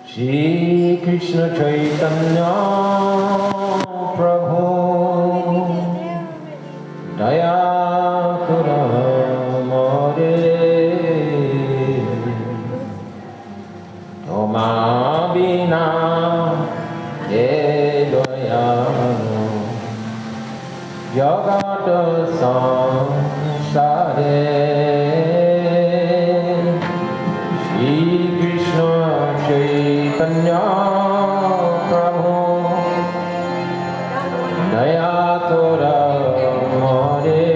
Shri Krishna Chaitanya Prabhu Daya Kuramare Toma Bina Edoyano Yagata Sansare Shri Krishna Chaitanya Prabhu Daya Kuramare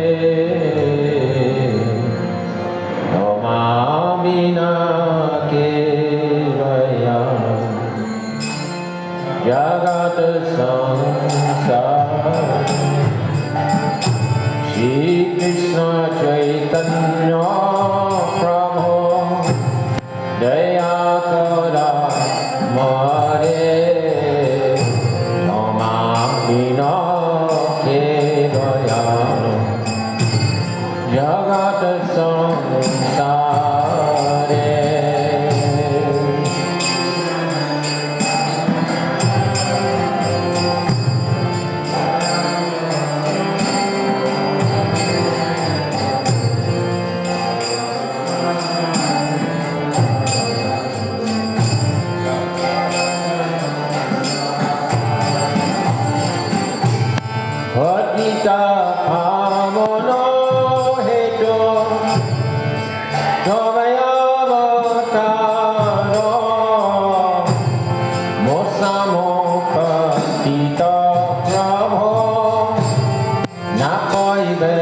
Toma Bina Jagat Samsara Shri Krishna Chaitanya Prabhu Daya Kara Mare Toma Bina Kedayano Jagat Samsara Gita Pamano Heto Jovayavakaro Mosamo Patita Prabho Nakoibe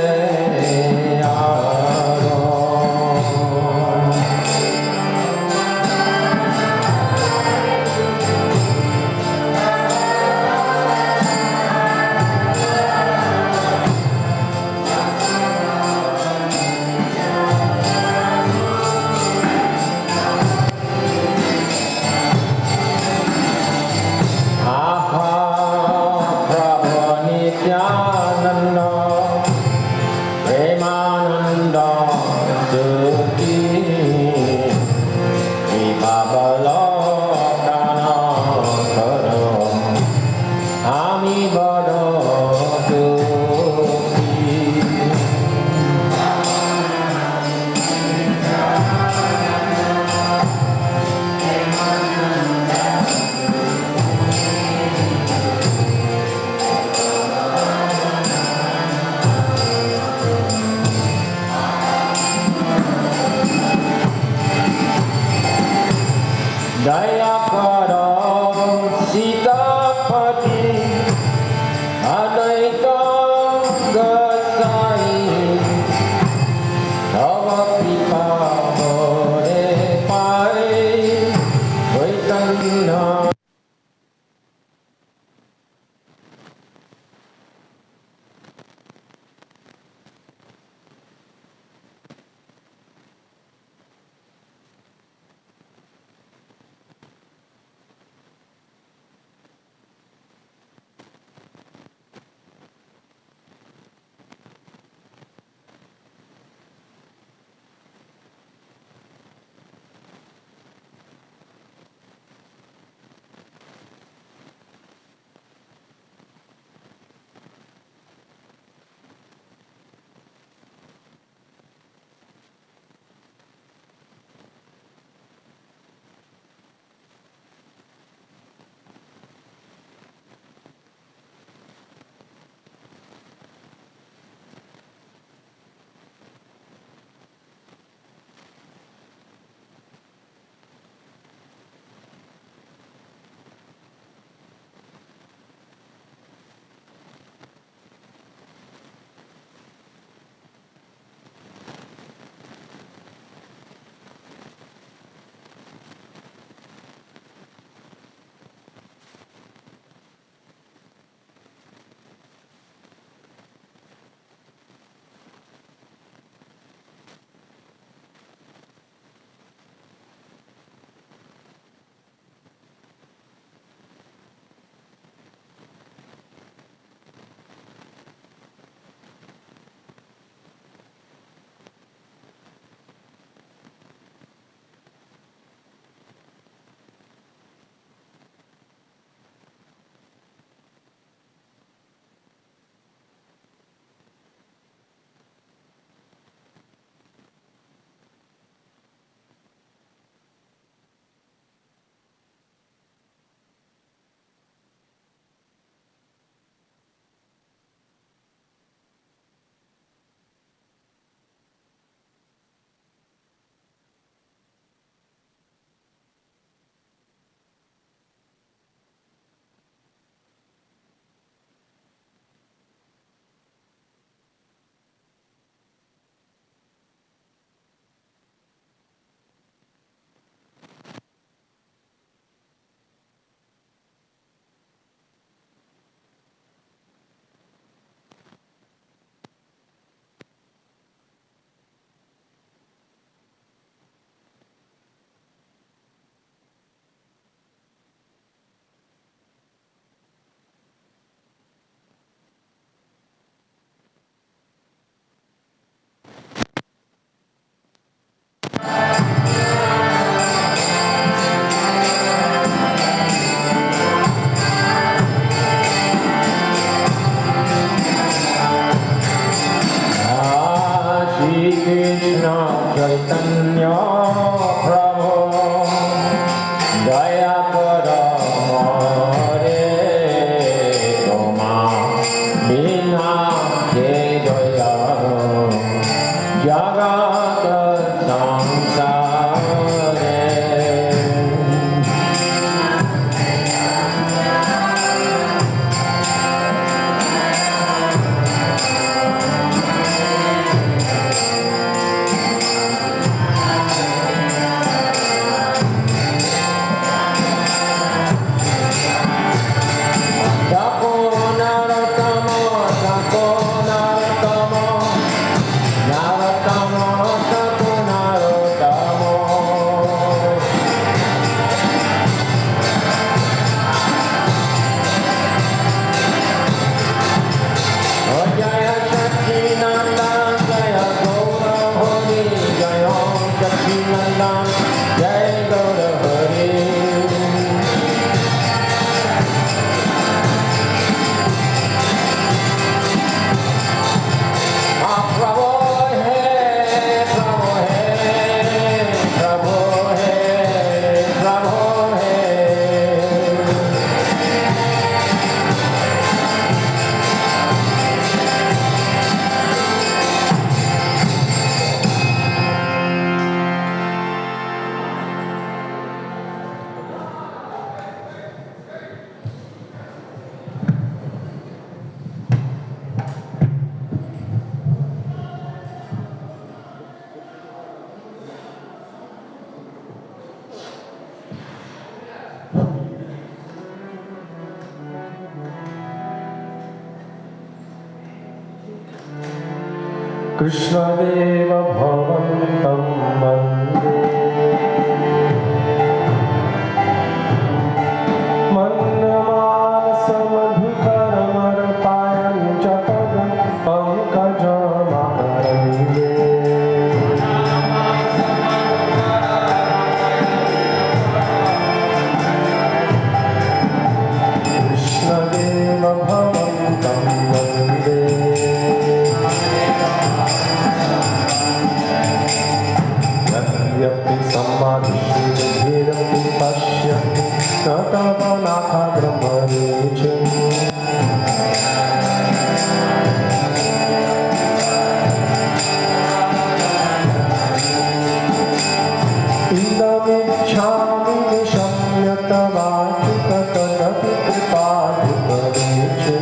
Daya Kara Sita Pati Krishnadeva भवन्तं वन्दे मन्नमानसमधुकरमर्पायं च पदं पङ्कजमकरन्दे कृष्णदेव भवन्तं वन्दे यद्यपि समाधिशिरभिरपि पश्यति न तव नाथाग्रमरेचि इदमिच्छामि निशम्य तवाचिततदपि कृपाधिकरेचि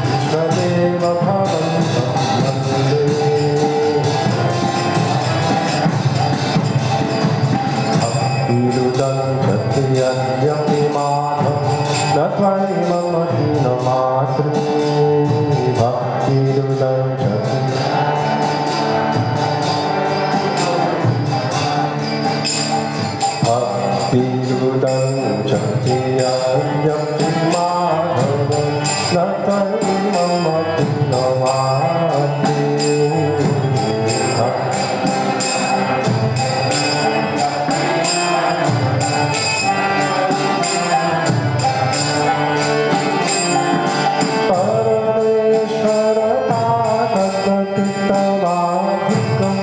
कृष्णदेव भवन्तं वन्दे भक्तिरुदं जति यद्यपि माधवं न त्वयि मम दीनमातृ भक्तिरुदं जति भक्तिरुदं जति यद्यपि माधवं न त्वयि मम दीनमातृ परमेश्वरताततितवाधिकं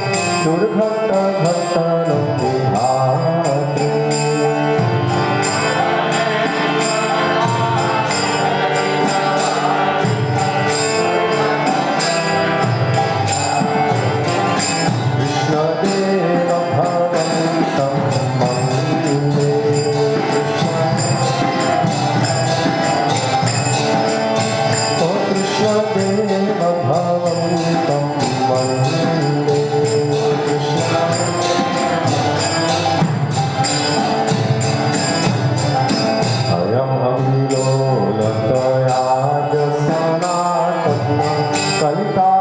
दुर्घटघटनं विधातृ कृष्णदेव भवन्तं वन्दे ओ कृष्णदेव भवन्तं वन्दे अयम् अविलोलतयाज सनातनं कलिताधिकरसधारी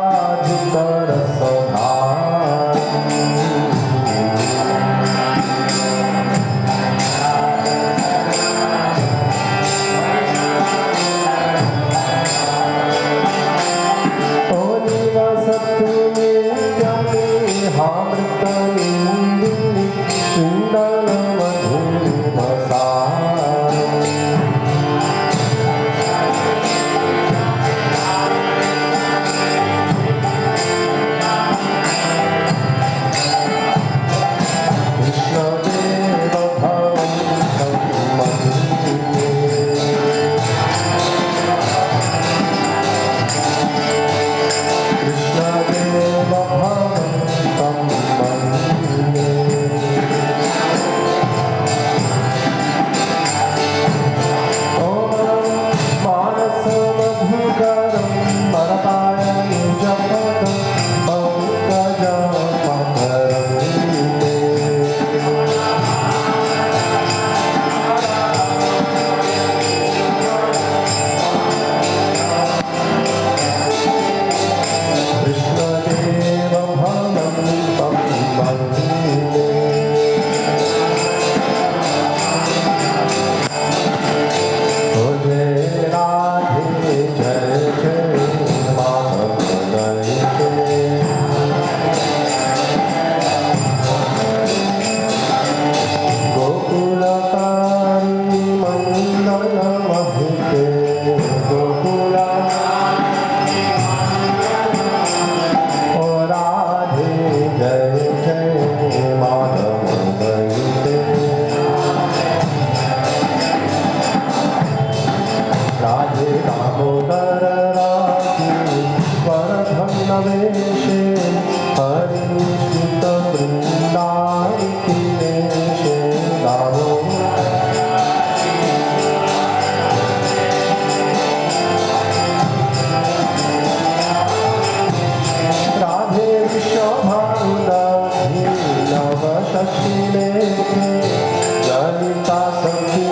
ओ निवसतु नित्यमेहामृतनिन्दिनी कुण्डलमधुमसारी कृष्णदेव भवन्तं वन्दे कृष्णदेव भवन्तं वन्दे ॐ मानसमधुकरं मरपायं जपतं पङ्कजमकरन्दे कृष्णदेव भवन्तं वन्दे ओ जय राधे जय जय माधव जय जय गोकुलकारी मण्डलमहिते गोकुला ओ राधे जय जय माधव जय राधे दामोदर राधे वरधन्नवेशे हरिश्रित वृन्दावति वेशे राधे विश्वभानुलब्धि नव शशिलेखे ललिता सखी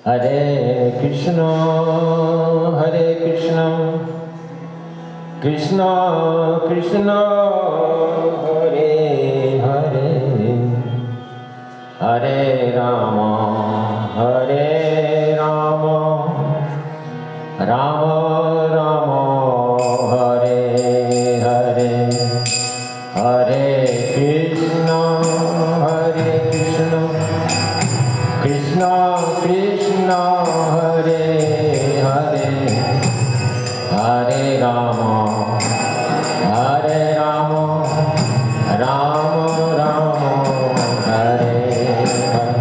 Hare Krishna, Krishna Krishna, Hare Hare, Hare Rama, Rama Rama, Hare Hare, Hare Krishna, Krishna Krishna, Hare Hare, Hare Rama, Rama Rama, Hare Hare,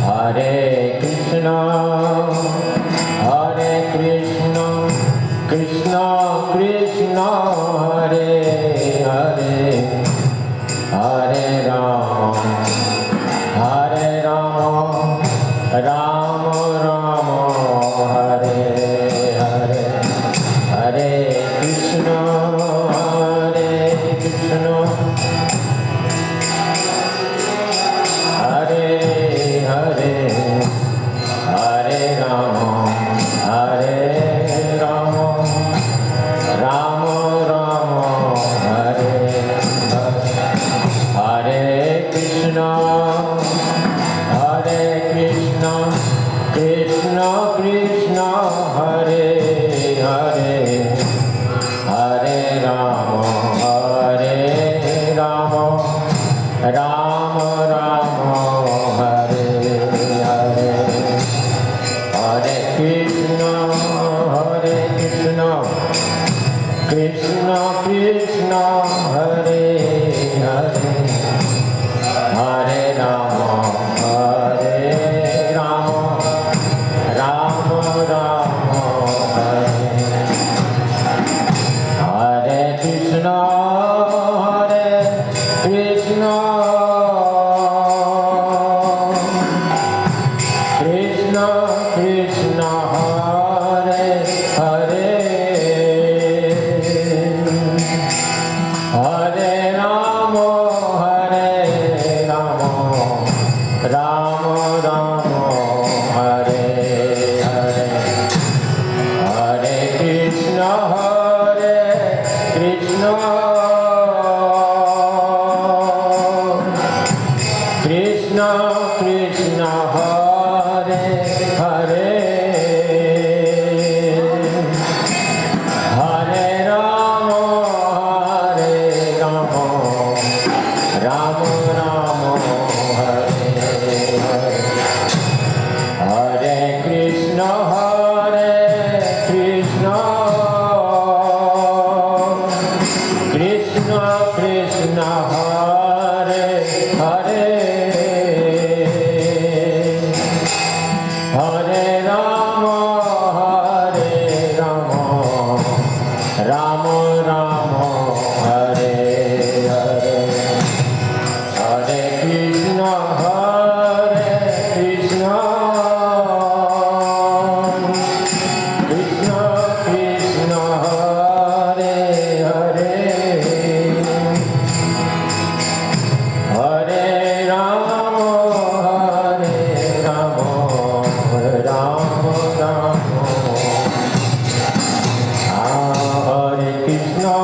Hare Krishna, Krishna Krishna, Hare Hare, Hare Rama, Rama Rama, Hare Hare, Hare Krishna, Hare Hare, Hare Rama, Rama Rama, Hare Hare, Hare Krishna, Krishna Krishna, Hare Hare, Hare Rama, Rama Rama, Hare Hare, Hare Krishna, Krishna Krishna, Hare Hare, Hare Rama, Rama Rama, Hare Hare Krishna, Krishna Krishna, Hare Hare, Hare Rama, Rama Rama, Hare Hare, Hare Krishna, Krishna Krishna, Hare Hare, Hare Rama, Rama Rama, Hare Hare, Hare Krishna, Krishna Krishna, Hare Hare, Hare Rama, Rama Rama, Hare Hare, Hare Krishna, Krishna Krishna, Hare Hare, Hare Rama, Rama Rama, Hare Krishna,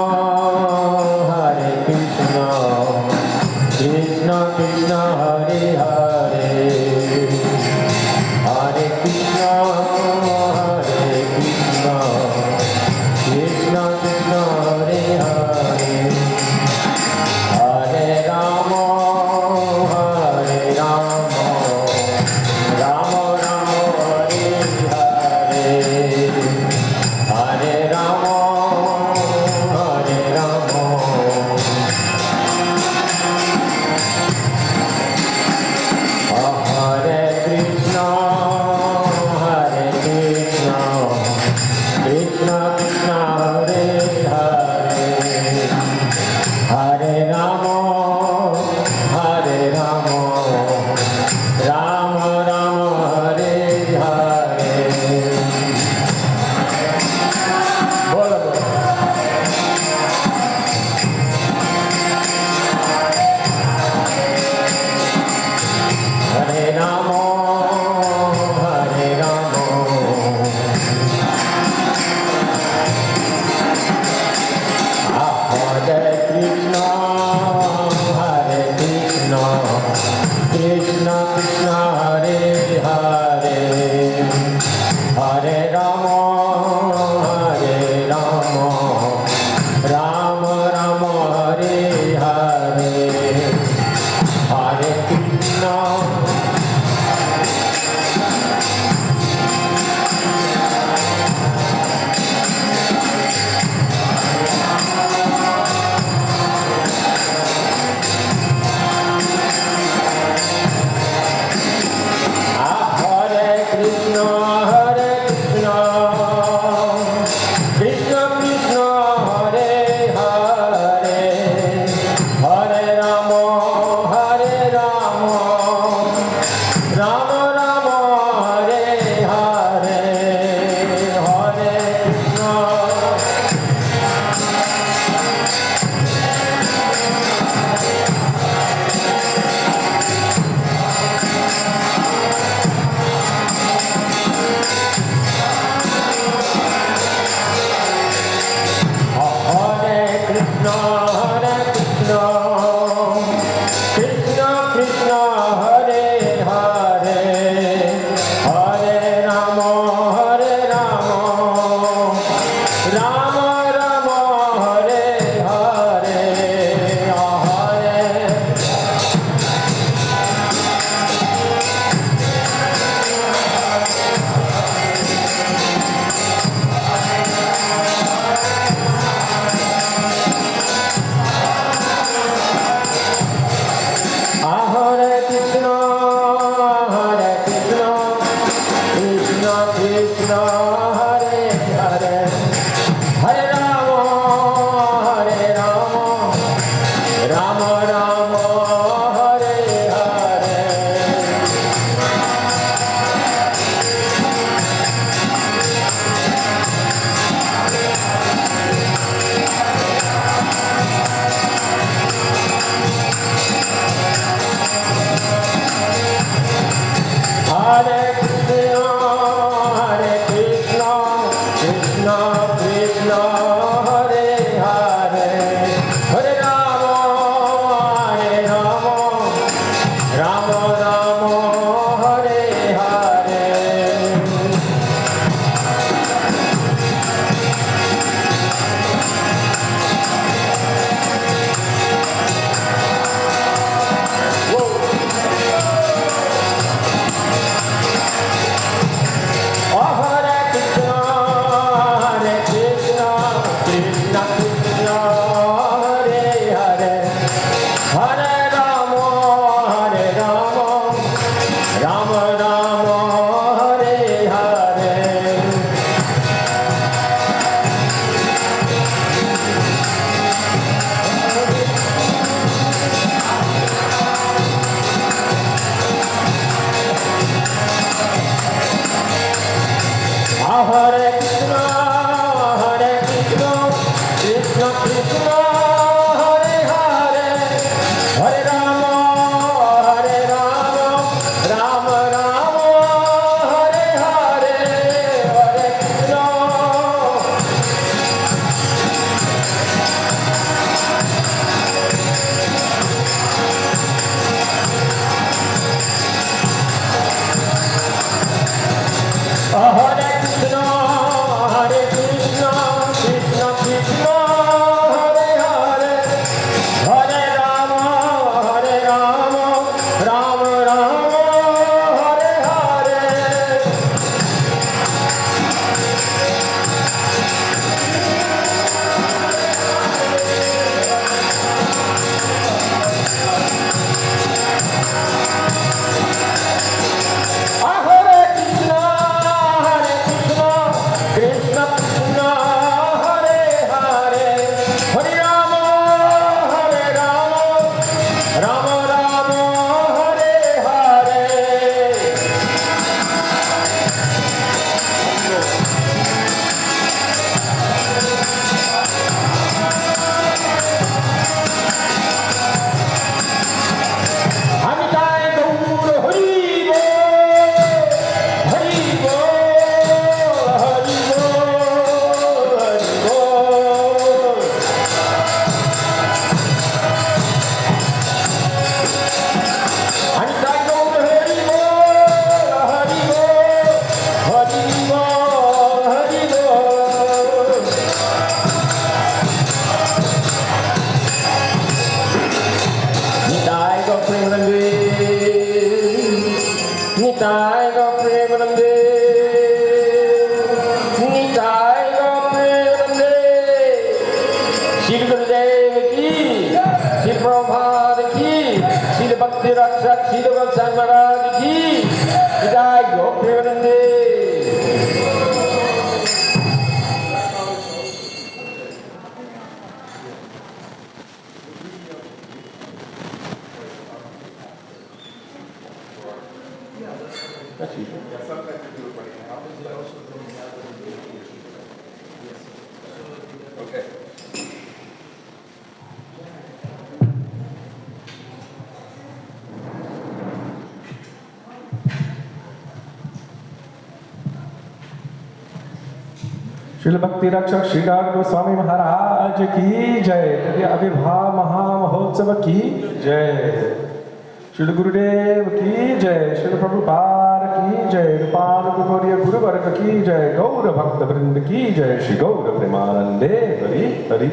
Maharaj ki jai, Go Premanande. Okay. Srila भक्ति रक्षक श्रीधर गोस्वामी महाराज की जय। दिव्य आविर्भाव महामहोत्सव की जय। श्रील गुरुदेव की जय। श्रील प्रभुपाद की जय। रूपाल गौरीय गुरुवर्ग की जय। गौर भक्त वृंद की जय। श्री गौर प्रेमानंदे हरि हरि।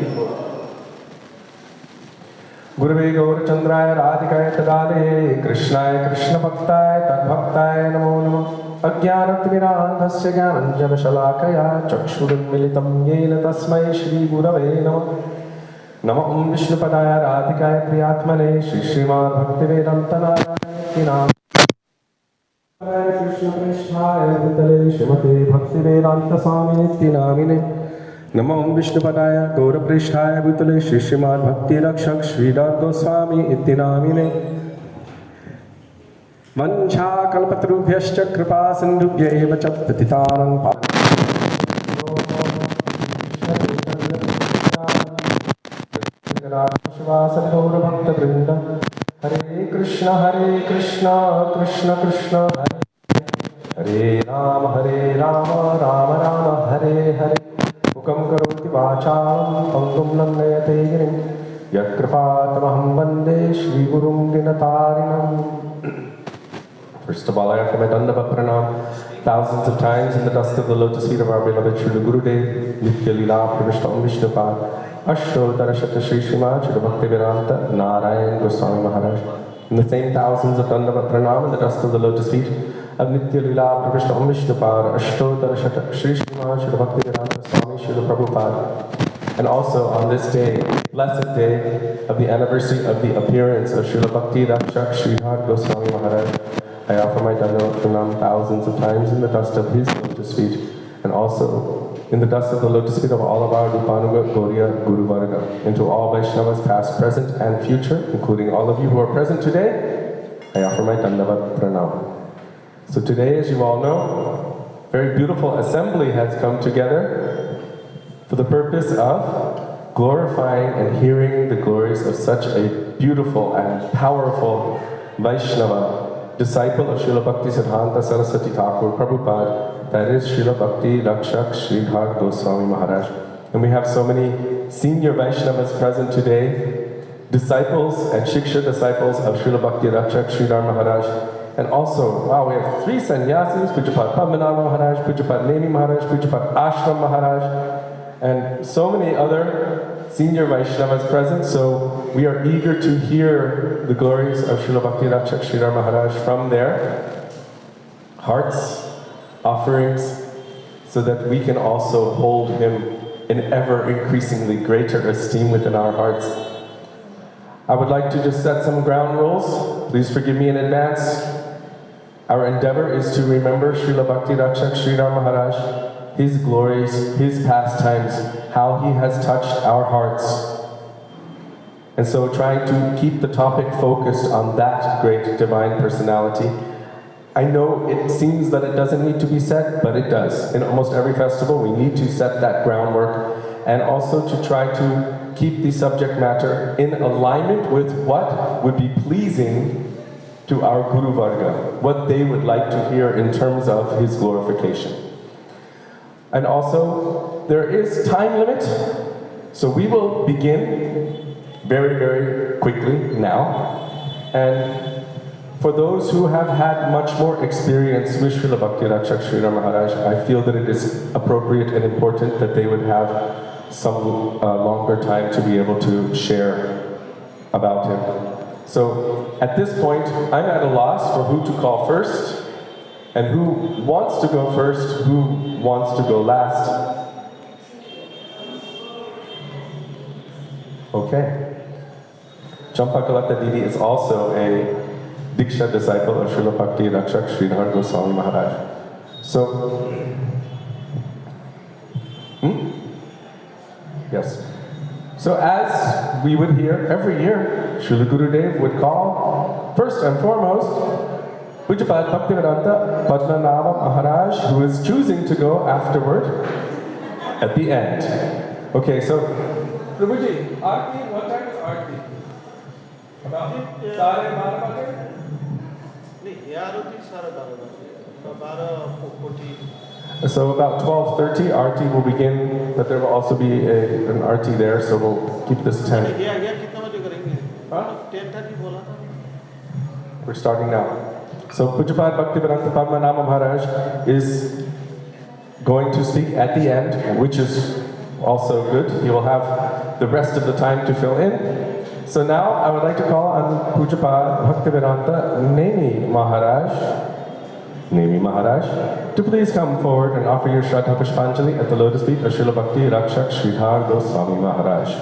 गुरुवे गौरचंद्राय राधिकाय तदालये कृष्णाय कृष्ण भक्ताय तद्भक्ताय नमो नमः। अज्ञानतिमिरान्धस्य ज्ञानञ्जनशलाकया चक्षुरुन्मिलितं येन तस्मै श्रीगुरवे नमः। नमो ॐ विष्णुपदाय राधिकाय प्रियात्मने श्रीश्रीमद्भक्तिवेदान्तनारायणाय नामिने कृष्णपृष्ठाय भूतले श्रीमते भक्तिवेदान्तस्वामिनिति नामिने। नमो ॐ विष्णुपदाय गौरपृष्ठाय भूतले श्रीश्रीमद्भक्तिरक्षक श्रीधर गोस्वामी इति नामिने। वंशाकल्पतरुभ्यश्च कृपा सिन्धुभ्य एव च पतितानां पावनेभ्यो गौरभक्तवृन्द। हरे कृष्ण कृष्ण कृष्ण हरे राम राम राम हरे हरे। मुखं करोति वाचालं पङ्गुं लङ्घयते गिरिं यत्कृपातमहं वन्दे श्रीगुरुं दिनतारिणम्। First of all, I offer my Dandava Pranam thousands of times in the dust of the lotus feet of our beloved Srila Gurudev, Nitya Lila Pravishtam Vishnupad, Ashtotara Shata Shri Srimad Srila Bhaktivedanta Narayan Goswami Maharaj. In the same thousands of Dandava Pranam in the dust of the lotus feet of Nitya Lila Pravishtam Vishnupad, Ashtotara Shata Shri Srimad Srila Bhaktivedanta Swami Srila Prabhupada. And also on this day, blessed day of the anniversary of the appearance of Srila Bhakti Rakshak Sridhar Goswami Maharaj, I offer my Dandava Pranam thousands of times in the dust of his lotus feet and also in the dust of the lotus feet of all of our Rupanuga Gauriya Guru Varga, and to all Vaishnavas past, present and future, including all of you who are present today, I offer my Dandava Pranam. So today, as you all know, a very beautiful assembly has come together for the purpose of glorifying and hearing the glories of such a beautiful and powerful Vaishnava, disciple of Srila Bhakti Siddhanta Saraswati Thakur Prabhupada, that is Srila Bhakti Rakshak Sridhar Goswami Maharaj. And we have so many senior Vaishnavas present today, disciples and Shiksha disciples of Srila Bhakti Rakshak Sridhar Maharaj. And also, wow, we have 3 sannyasis, Pujapad Padmanabha Maharaj, Pujapad Nemi Maharaj, Pujapad Ashram Maharaj, and so many other senior Vaishnavas present. So we are eager to hear the glories of Srila Bhakti Rakshak Sridhar Maharaj from their hearts, offerings, so that we can also hold him in ever increasingly greater esteem within our hearts. I would like to just set some ground rules. Please forgive me in advance. Our endeavor is to remember Srila Bhakti Rakshak Sridhar Maharaj, his glories, his pastimes, how he has touched our hearts. And so trying to keep the topic focused on that great divine personality. I know it seems that it doesn't need to be said, but it does. In almost every festival, we need to set that groundwork, and also to try to keep the subject matter in alignment with what would be pleasing to our Guru Varga, what they would like to hear in terms of his glorification. And also, there is time limit, so we will begin very, very quickly now. And for those who have had much more experience with Srila Bhakti Rakshak Sridhar Maharaj, I feel that it is appropriate and important that they would have some longer time to be able to share about him. So at this point, I'm at a loss for who to call first, and who wants to go first, who wants to go last. Okay. Champakalata Didi is also a Diksha disciple of Srila Bhakti Rakshak Sridhar Goswami Maharaj. So, yes. So as we would hear every year, Srila Gurudev would call, first and foremost, Pujapad Bhaktivedanta Padmanabha Maharaj, who is choosing to go afterward at the end. Okay, so, Prabhuji, Aarti, what time is Aarti? About 12:30? नहीं, 11 सारा 12 12 40 So about 12:30, Arti will begin, but there will also be an Arti there, so we'll keep this 10. We're starting now. So Pujapad Bhaktivedanta Padmanabha Maharaj is going to speak at the end, which is also good. He will have the rest of the time to fill in. So now I would like to call on Pujapad Bhaktivedanta Nemi Maharaj, to please come forward and offer your Shraddha Pushpanjali at the lotus feet of Srila Bhakti Rakshak Sridhar Goswami Maharaj.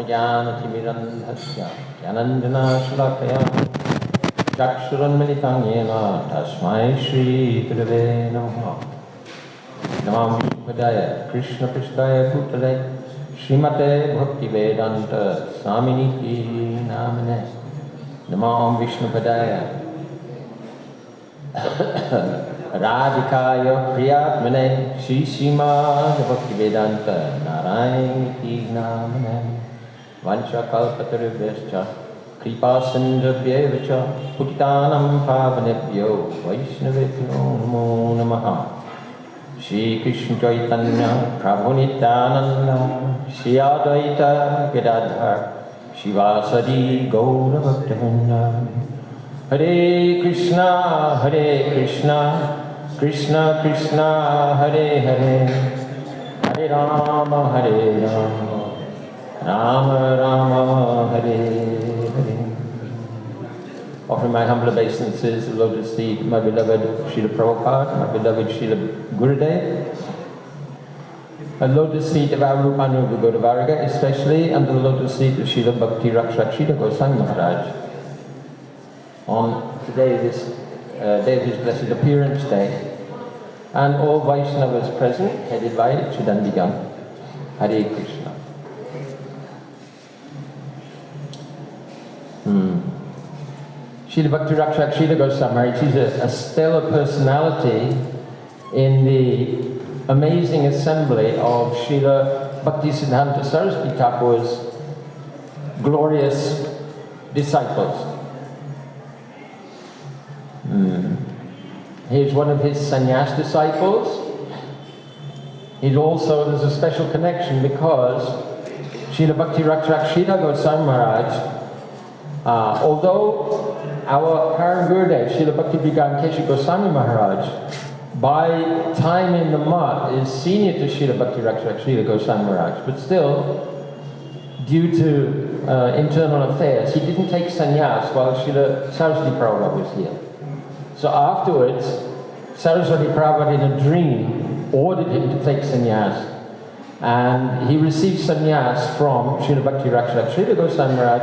Jnanatimirandhasya Jnanandana Shalakaya Chakshuranmilitam Yena Tasmai Shri Gurave Namaha Namam Vishnupadaya Krishna Pristaya Bhutale Srimate Bhaktivedanta Swaminiti Namane Namam Vishnupadaya Radhikaya Priyatmane Shri Srimad Bhaktivedanta Narayani Namane Vanchakalpatarubhyascha Kripasindhabhyevacha Putitanam Pavanebhyo Vaishnavebhyo Namo Namaha Shri Krishna Chaitanya Prabhu Nityananda Shri Advaita Gadadhar Shivasadi Gaura Bhaktivinoda Hare Krishna Krishna Krishna Hare Hare Hare Rama Rama Rama Hare Hare. Offering my humble obeisances, the lotus feet of my beloved Srila Prabhupada, my beloved Srila Gurudev, the lotus feet of our Rupanuga Gaudavaraga, especially, and the lotus feet of Srila Bhakti Rakshak Srila Goswami Maharaj. On today, this day of his blessed appearance day, and all Vaishnavas present, headed by Chidandigan. Hare Krishna. Srila Bhakti Rakshak Srila Goswami Maharaj, she's a stellar personality in the amazing assembly of Srila Bhaktisiddhanta Saraswati Thakur's glorious disciples. He's one of his sannyas disciples. There's a special connection because Srila Bhakti Rakshak Srila Goswami Maharaj, although our Param Gurudev, Srila Bhakti Vigan Kesha Goswami Maharaj, by time in the mat is senior to Srila Bhakti Rakshak Srila Goswami Maharaj, but still, due to internal affairs, he didn't take sannyas while Srila Saraswati Prabhupada was here. So afterwards, Saraswati Prabhupada in a dream ordered him to take sannyas, and he received sannyas from Srila Bhakti Rakshak Srila Goswami Maharaj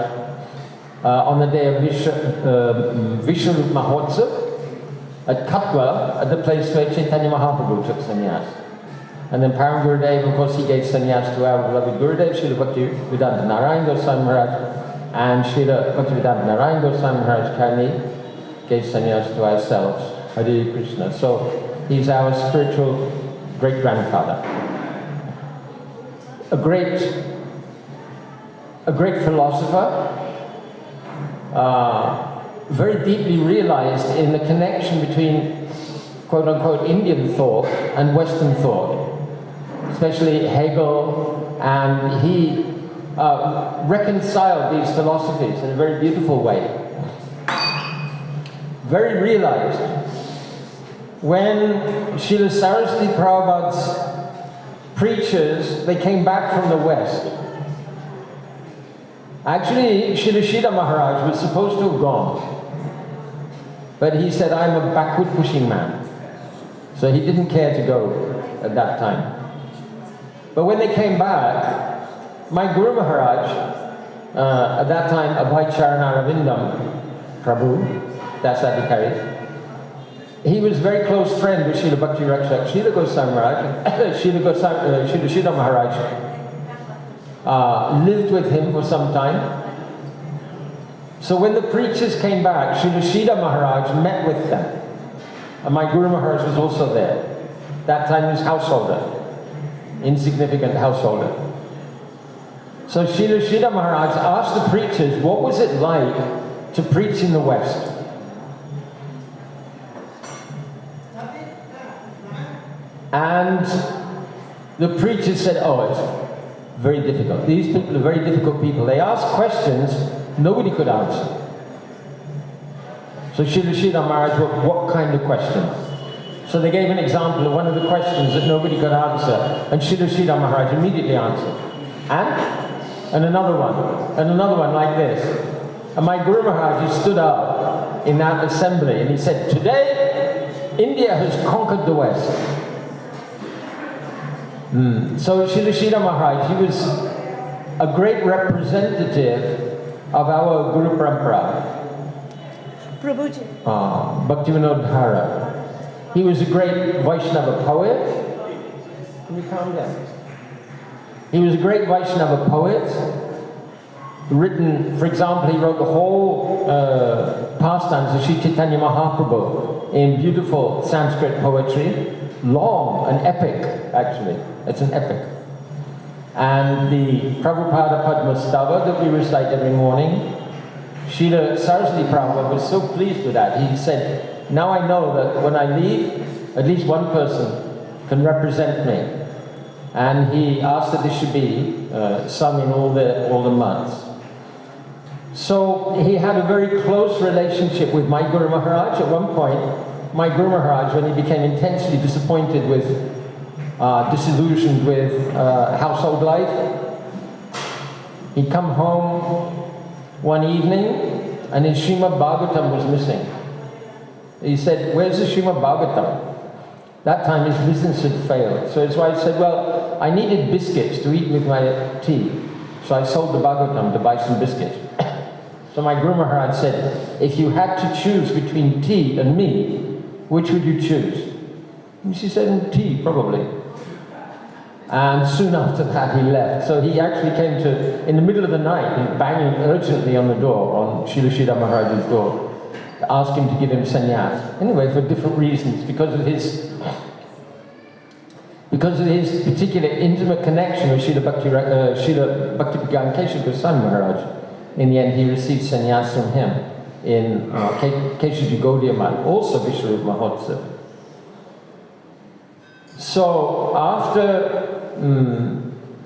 on the day of Vishnu Mahotsav at Katwa, at the place where Chaitanya Mahaprabhu took sannyas. And then Param Gurudev, of course, he gave sannyas to our beloved Gurudev, Srila Bhakti Vedanta Narayan Goswami Maharaj, and Srila Bhakti Vedanta Narayan Goswami Maharaj kindly gave sannyas to ourselves. Hare Krishna. So he's our spiritual great-grandfather. A great philosopher, very deeply realized in the connection between quote-unquote Indian thought and Western thought, especially Hegel, and he reconciled these philosophies in a very beautiful way. Very realized. When Srila Saraswati Prabhupada's preachers, they came back from the West. Actually, Srila Sridhar Maharaj was supposed to have gone, but he said, I'm a backward pushing man. So he didn't care to go at that time. But when they came back, my Guru Maharaj, at that time, Abhay Charanarvindam Prabhu, Dasadikari, he was very close friend with Srila Bhakti Rakshak Srila Goswami Maharaj. Srila Sridhar Maharaj lived with him for some time. So when the preachers came back, Srila Sridhar Maharaj met with them. And my Guru Maharaj was also there. That time he was householder, insignificant householder. So Srila Maharaj asked the preachers, what was it like to preach in the West? And the preachers said, oh, it's very difficult. These people are very difficult people. They asked questions nobody could answer. So Srila Maharaj, what kind of questions? So they gave an example of one of the questions that nobody could answer, and Srila Maharaj immediately answered. And another one like this. And my Guru Maharaj, he stood up in that assembly and he said, today, India has conquered the West. So Srila Maharaj, he was a great representative of our Guru Parampara. Prabhuji. Bhaktivinoda Dhara. He was a great Vaishnava poet. Can you calm down? He was a great Vaishnava poet. Written, for example, he wrote the whole pastimes of Sri Chaitanya Mahaprabhu in beautiful Sanskrit poetry. Long, an epic, actually. It's an epic. And the Prabhupada Padmastava that we recite every morning, Srila Saraswati Prabhupada was so pleased with that. He said, now I know that when I leave, at least one person can represent me. And he asked that this should be sung in all the months. So he had a very close relationship with my Guru Maharaj. At one point, my Guru Maharaj, when he became intensely disappointed with, disillusioned with household life, he'd come home one evening and his Srimad Bhagavatam was missing. He said, where's the Srimad Bhagavatam? That time his business had failed. So that's why he said, well, I needed biscuits to eat with my tea. So I sold the Bhagavatam to buy some biscuits. So my Guru Maharaj said, if you had to choose between tea and me, which would you choose? And she said, tea, probably. And soon after that he left. So he actually came to, in the middle of the night, he banging urgently on the door, on Srila Maharaj's door, to ask him to give him sannyas. Anyway, for different reasons, because of his particular intimate connection with Srila Bhaktivedanta Keshav Goswami Maharaj. In the end, he received sannyas from him in Keshav Gaudiya Math, also Vishwarup Mahotsav. So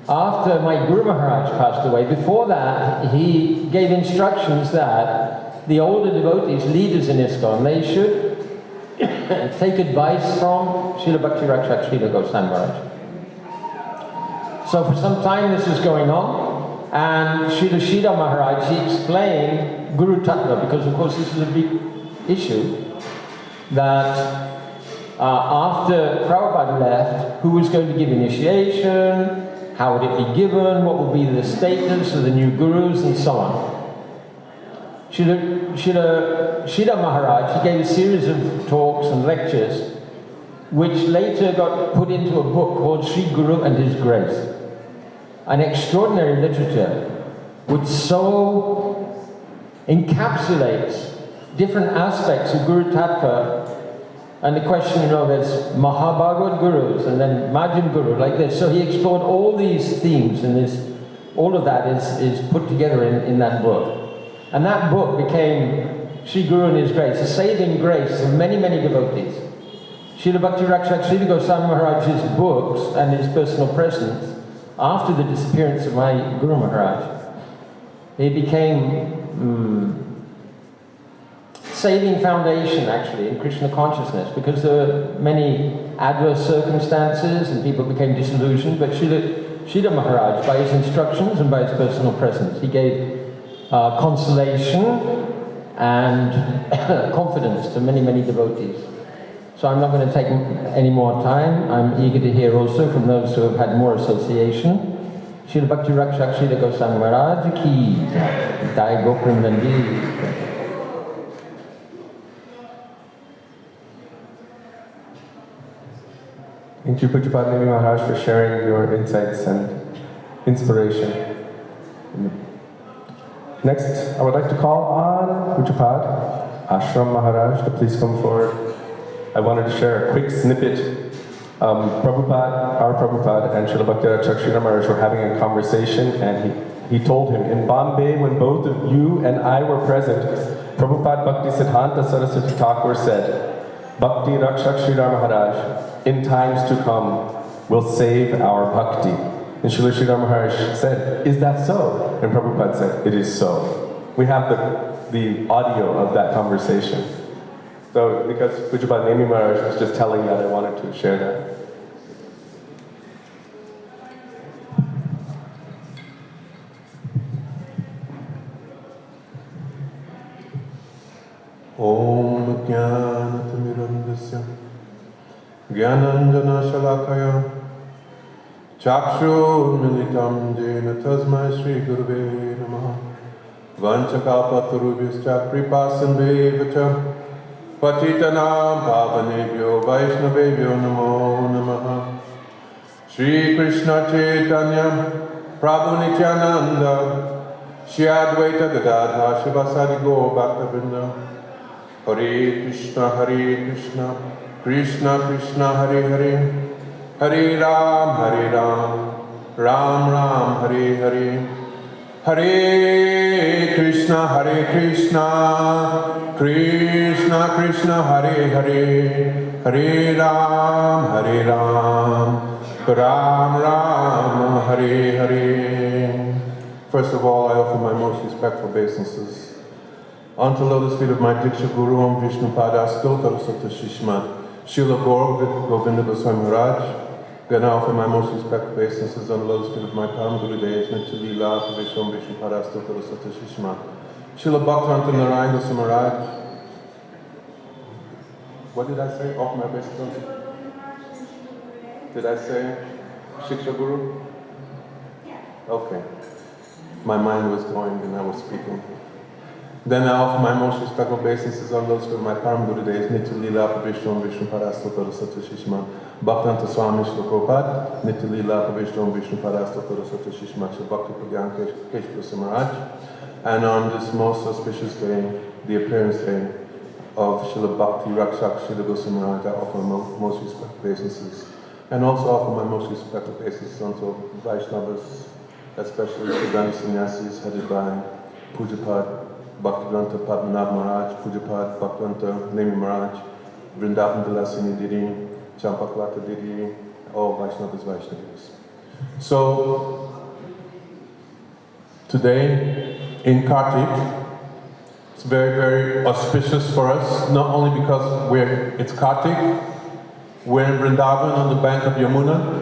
after my Guru Maharaj passed away, before that, he gave instructions that the older devotees, leaders in ISKCON, they should take advice from Srila Bhakti Rakshak Srila Goswami Maharaj. So for some time this was going on, and Srila Maharaj, he explained Guru Tattva, because of course this is a big issue, that after Prabhupada left, who was going to give initiation, how would it be given, what would be the status of the new gurus, and so on. Srila Maharaj, he gave a series of talks and lectures, which later got put into a book called Sri Guru and His Grace. An extraordinary literature which so encapsulates different aspects of Guru Tattva. And the question, there's Mahabhagavad Gurus and then Majjhim Guru, like this. So he explored all these themes, and all of that is put together in that book. And that book became Sri Guru and His Grace, a saving grace for many, many devotees. Srila Bhakti Rakshak Srila Goswami Maharaj's books and his personal presence, after the disappearance of my Guru Maharaj, it became saving foundation, actually, in Krishna consciousness, because there were many adverse circumstances and people became disillusioned, but Srila Maharaj, by his instructions and by his personal presence, he gave consolation and confidence to many, many devotees. So I'm not going to take any more time. I'm eager to hear also from those who have had more association. Srila Bhakti Rakshak Srila Goswami Maharaj ki Jai Goprinandi. Thank you, Pujapad Nemi Maharaj, for sharing your insights and inspiration. Next, I would like to call on Pujapad Ashram Maharaj to please come forward I wanted to share a quick snippet. Our Prabhupada and Srila Bhakti Sridhar Maharaj were having a conversation, and he told him, in Bombay, when both of you and I were present, Prabhupada Bhakti Siddhanta Saraswati Thakur said, Bhakti Rakshak Sridhar Maharaj, in times to come, will save our bhakti. And Srila Sridhar Maharaj said, is that so? And Prabhupada said, it is so. We have the audio of that conversation. So, because Pujabha Nemi Maharaj was just telling that, I wanted to share that. Om Jnanatimirandasya Jnananjana Shalakaya Chakshur Militam Jena Tasmai Shri Gurve Namaha Vanchakapatarubhyascha Kripasindhevacha Patitanam Pavanebhyo Vaishnavebhyo Namo Namaha Shri Krishna Chaitanya Prabhu Nityananda Shri Advaita Gadadha Shivasadi Gaur Bhaktavrinda Hare Krishna Krishna Krishna Hare Hare Hare Ram Ram Ram Hare Hare Hare Krishna Krishna Krishna Hare Hare Hare Ram Ram Ram Hare Hare. First of all, I offer my most respectful obeisances unto lotus feet of my Diksha Guru, Om Vishnu Pada Stota Sutta Shishmat, Srila Govinda Goswami Maharaj. Then I offer my most respectful obeisances on the lotus feet of my Param Guru Dev, Nitya Leela, Om Vishnu Pada Stota Sutta Shishmat, Srila Bhaktivinoda Narayan Goswami Maharaj. What did I say? Offer my obeisances. Did I say Shiksha Guru? Okay. My mind was going and I was speaking. Then I offer my most respectful obeisances on those for my Param Guru Days, Nitya Leela, Vishnu, Vishnu Parastotara Sutta Shishma, Bhaktivinoda Swami Srila Prabhupada, Nitya Leela, Vishnu, Vishnu Parastotara Sutta Shishma, Sri Bhakti Pragyan Kesha Maharaj. And on this most auspicious day, the appearance day of Srila Bhakti Rakshak Srila Goswami Maharaj, I offer my most respectful obeisances. And also offer my most respectful obeisances unto Vaishnavas, especially Siddhanta Sannyasis headed by Pujapad Bhaktivedanta Padmanabh Maharaj, Pujapad Bhaktivedanta Nemi Maharaj, Vrindavan Vilasini Didi, Champaklata Didi, all Vaishnavas. So, today in Kartik, it's very, very auspicious for us, not only because it's Kartik, we're in Vrindavan on the bank of Yamuna,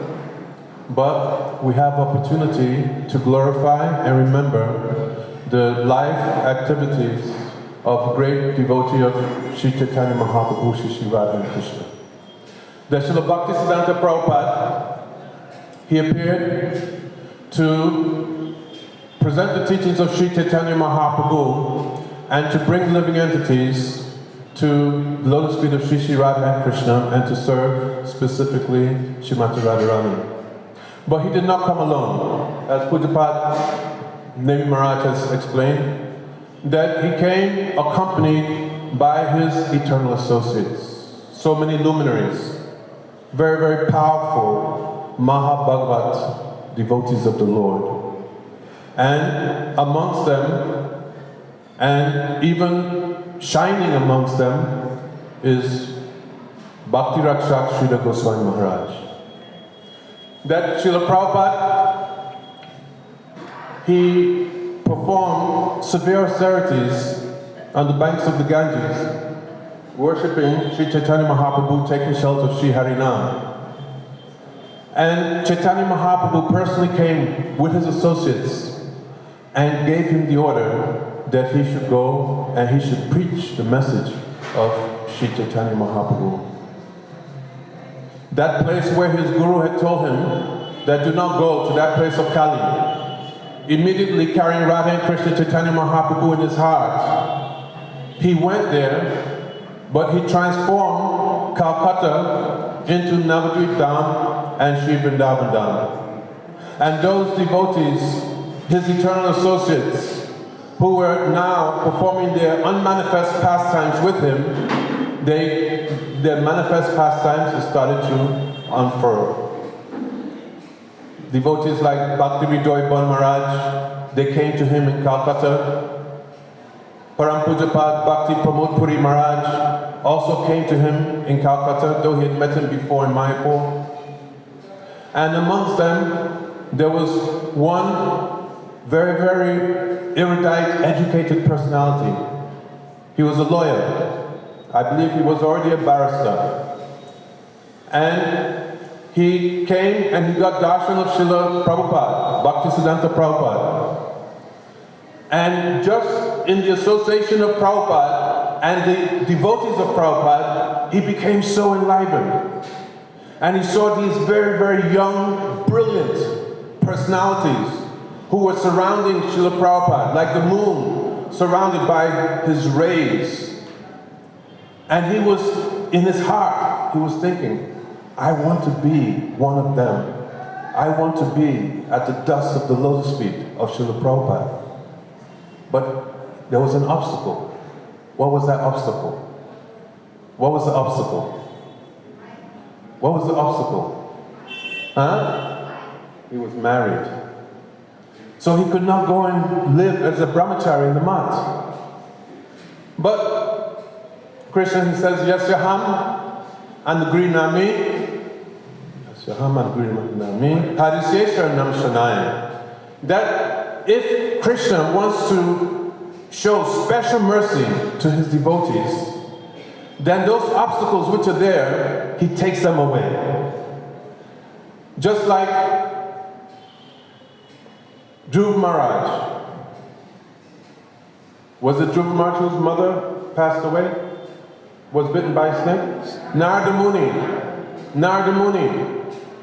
but we have opportunity to glorify and remember the life activities of a great devotee of Sri Chaitanya Mahaprabhu, Shri Radha and Krishna. The Srila Bhakti Siddhanta Prabhupada, he appeared to present the teachings of Sri Chaitanya Mahaprabhu and to bring living entities to the lotus feet of Sri Radha and Krishna and to serve specifically Srimati Radharani. But he did not come alone. As Pujapad Nemi Maharaj has explained, that he came accompanied by his eternal associates. So many luminaries, very, very powerful Mahabhagavat devotees of the Lord. And amongst them, and even shining amongst them, is Bhakti Rakshak Srila Goswami Maharaj. That Srila Prabhupada, he performed severe austerities on the banks of the Ganges, worshipping Sri Chaitanya Mahaprabhu, taking shelter of Sri Harinam. And Chaitanya Mahaprabhu personally came with his associates and gave him the order that he should go and he should preach the message of Sri Chaitanya Mahaprabhu. That place where his guru had told him that do not go to that place of Kali. Immediately carrying Radha and Krishna Chaitanya Mahaprabhu in his heart, he went there, but he transformed Calcutta into Navadvip Dham and Sri Vrindavan Dham. And those devotees, his eternal associates, who were now performing their unmanifest pastimes with him, their manifest pastimes started to unfurl. Devotees like Bhakti Vijoy Bon Maharaj, they came to him in Calcutta. Param Pujapad Bhakti Pramod Puri Maharaj also came to him in Calcutta, though he had met him before in Mayapur. And amongst them, there was one very, very erudite, educated personality. He was a lawyer. I believe he was already a barrister. And he came and he got darshan of Srila Prabhupada, Bhaktisiddhanta Prabhupada. And just in the association of Prabhupada and the devotees of Prabhupada, he became so enlivened. And he saw these very, very young, brilliant personalities who were surrounding Srila Prabhupada, like the moon surrounded by his rays. And he was, in his heart, he was thinking, I want to be one of them. I want to be at the dust of the lotus feet of Srila Prabhupada. But there was an obstacle. What was that obstacle? What was the obstacle? What was the obstacle? Huh? He was married. So he could not go and live as a brahmachari in the mat. But Krishna, he says, Yasyaham and Grinami. Yasyaham and Grinami. Harisyesha Nam Shanaya. That if Krishna wants to show special mercy to his devotees, then those obstacles which are there, he takes them away. Just like Dhruv Maharaj. Was it Dhruv Maharaj whose mother passed away? Was bitten by a snake? Narada Muni.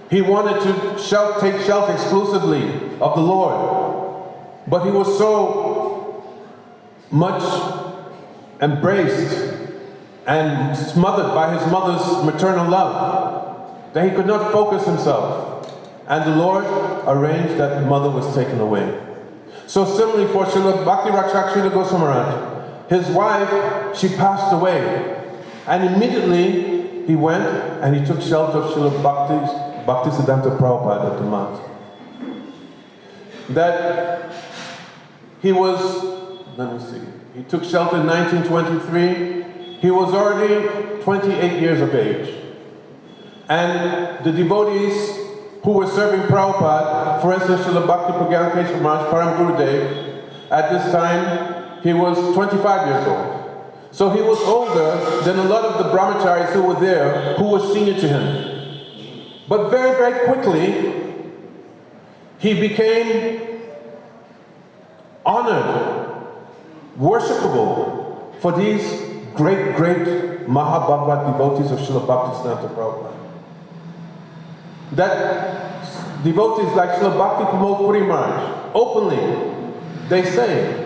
He wanted to take shelter exclusively of the Lord. But he was so much embraced and smothered by his mother's maternal love that he could not focus himself. And the Lord arranged that the mother was taken away. So similarly for Srila Bhakti Rakshak Srila Goswami Maharaj, his wife, she passed away. And immediately he went and he took shelter of Srila Bhaktisiddhanta Prabhupada at the mat. That he was, let me see, he took shelter in 1923. He was already 28 years of age. And the devotees who were serving Prabhupada, for instance, Srila Bhakti Pragyan Keshav Maharaj, Param Gurudev, at this time, he was 25 years old. So he was older than a lot of the brahmacharis who were there, who were senior to him. But very, very quickly, he became honored, worshipable for these great, great Mahabhagavad devotees of Srila Bhaktisiddhanta Prabhupada. That devotees like Srila Bhakti Pramod Puri Maharaj, openly, they say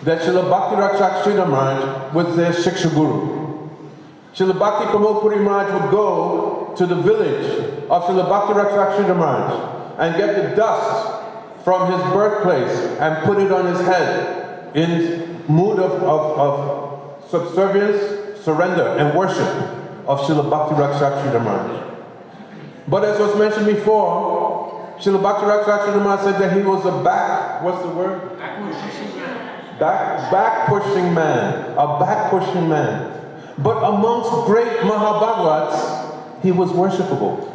that Srila Bhakti Rakshak Sridhar Maharaj was their Shiksha Guru. Srila Bhakti Pramod Puri Maharaj would go to the village of Srila Bhakti Rakshak Sridhar Maharaj and get the dust from his birthplace and put it on his head in mood of subservience, surrender, and worship of Srila Bhakti Rakshak Sridhar Maharaj. But as was mentioned before, Srila Bhakti Rakshak Sridhar Maharaj said that he was a back-pushing man. But amongst great Mahabhagavats, he was worshipable.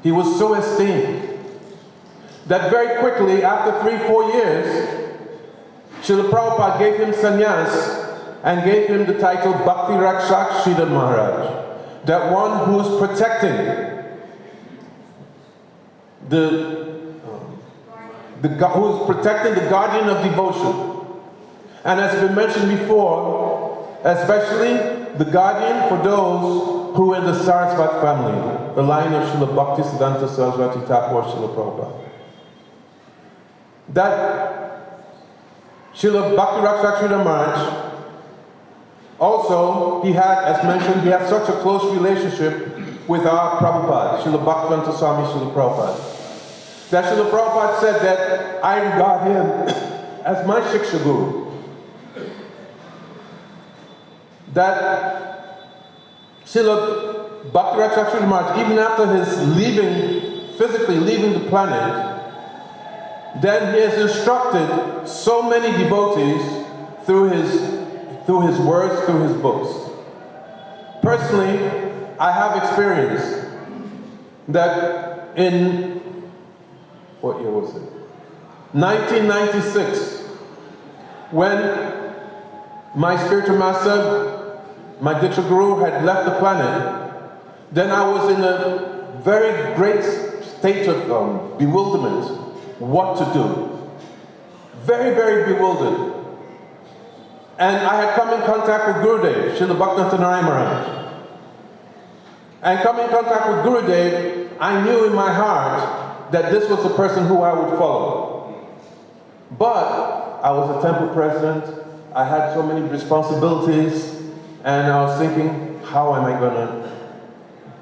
He was so esteemed that very quickly, after 3-4 years, Srila Prabhupada gave him sannyas and gave him the title Bhakti Rakshak Sridhar Maharaj. That one who is protecting who is protecting the guardian of devotion. And as has been mentioned before, especially the guardian for those who are in the Sarasvat family, the line of Srila Bhaktisiddhanta Saraswati Thakur Srila Prabhupada. That Srila Bhakti Rakshak Sridhar Maharaj, also, he had, as mentioned, he had such a close relationship with our Prabhupada, Srila Bhaktivinoda Swami Srila Prabhupada, that Srila Prabhupada said that I regard him as my Shiksha Guru. That Srila Bhakti Maharaj, even after his physically leaving the planet, then he has instructed so many devotees through his words, through his books. Personally, I have experienced that in, what year was it? 1996, when my spiritual master, my Diksha Guru, had left the planet, then I was in a very great state of bewilderment, what to do. Very, very bewildered. And I had come in contact with Gurudev, Srila Bhaktivinoda Maharaj. And coming in contact with Gurudev, I knew in my heart that this was the person who I would follow. But I was a temple president, I had so many responsibilities, and I was thinking, how am I going to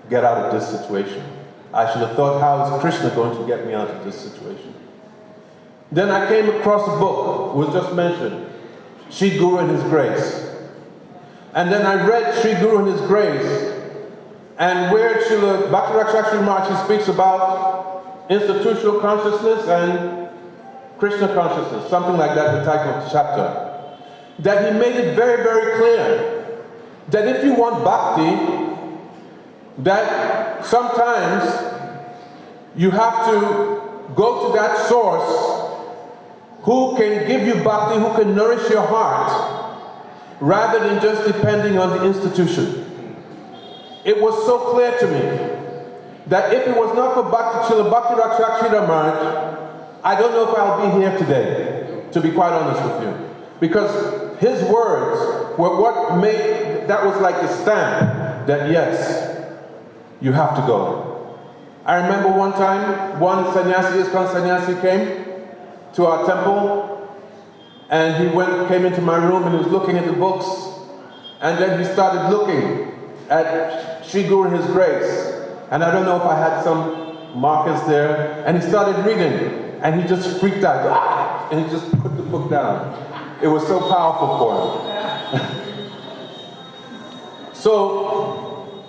get out of this situation? I should have thought, how is Krishna going to get me out of this situation? Then I came across a book, it was just mentioned, Sri Guru and His Grace. And then I read Sri Guru and His Grace, and where Srila Bhakti Maharaj speaks about institutional consciousness and Krishna consciousness, something like that, the title of the chapter, that he made it very, very clear that if you want bhakti, that sometimes you have to go to that source who can give you bhakti, who can nourish your heart, rather than just depending on the institution. It was so clear to me that if it was not for Srila Bhakti Rakshakshira Maharaj, I don't know if I'll be here today, to be quite honest with you. Because his words were what made, that was like the stamp that yes, you have to go. I remember one time, one sannyasi, ISKCON sannyasi came to our temple, and he came into my room and he was looking at the books, and then he started looking at Sri Guru and His Grace, and I don't know if I had some markers there, and he started reading, and he just freaked out, and he just put the book down. It was so powerful for him. So,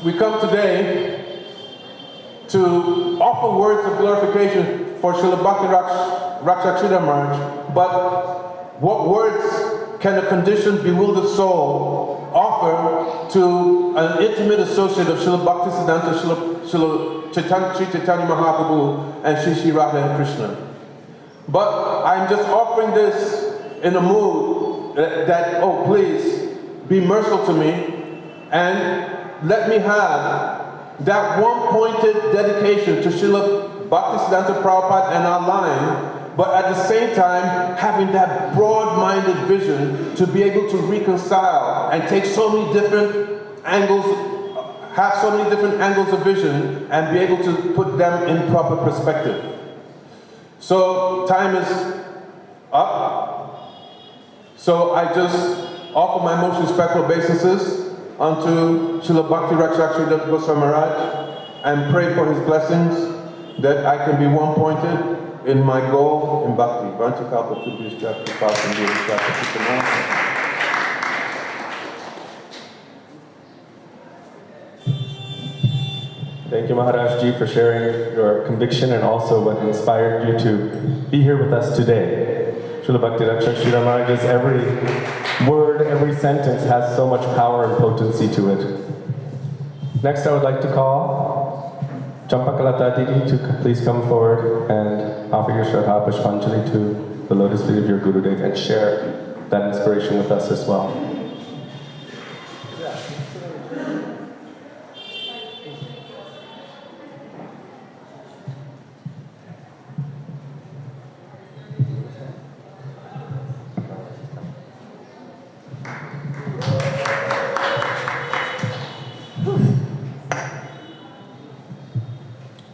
we come today to offer words of glorification for Srila Bhakti Rakshakshira Maharaj, but what words can a conditioned, bewildered soul offer to an intimate associate of Srila Bhaktisiddhanta, Srila Chaitanya Mahaprabhu, and Shri Radha and Krishna? But I'm just offering this in a mood that, oh please, be merciful to me, and let me have that one-pointed dedication to Srila Bhaktisiddhanta Prabhupada and our line, but at the same time having that broad-minded vision to be able to reconcile and take so many different angles, have so many different angles of vision, and be able to put them in proper perspective. So time is up. So I just offer my most respectful obeisances unto Srila Bhakti Rakshakshira Goswami Maharaj and pray for his blessings that I can be one-pointed in my goal in bhakti. Thank you, Maharaj Ji, for sharing your conviction and also what inspired you to be here with us today. Srila Bhakti Rakshakshira Maharaj's every word, every sentence has so much power and potency to it. Next, I would like to call Champakalata Didi to please come forward and offer your Shraddha Pushpanjali to the lotus feet of your Gurudev and share that inspiration with us as well.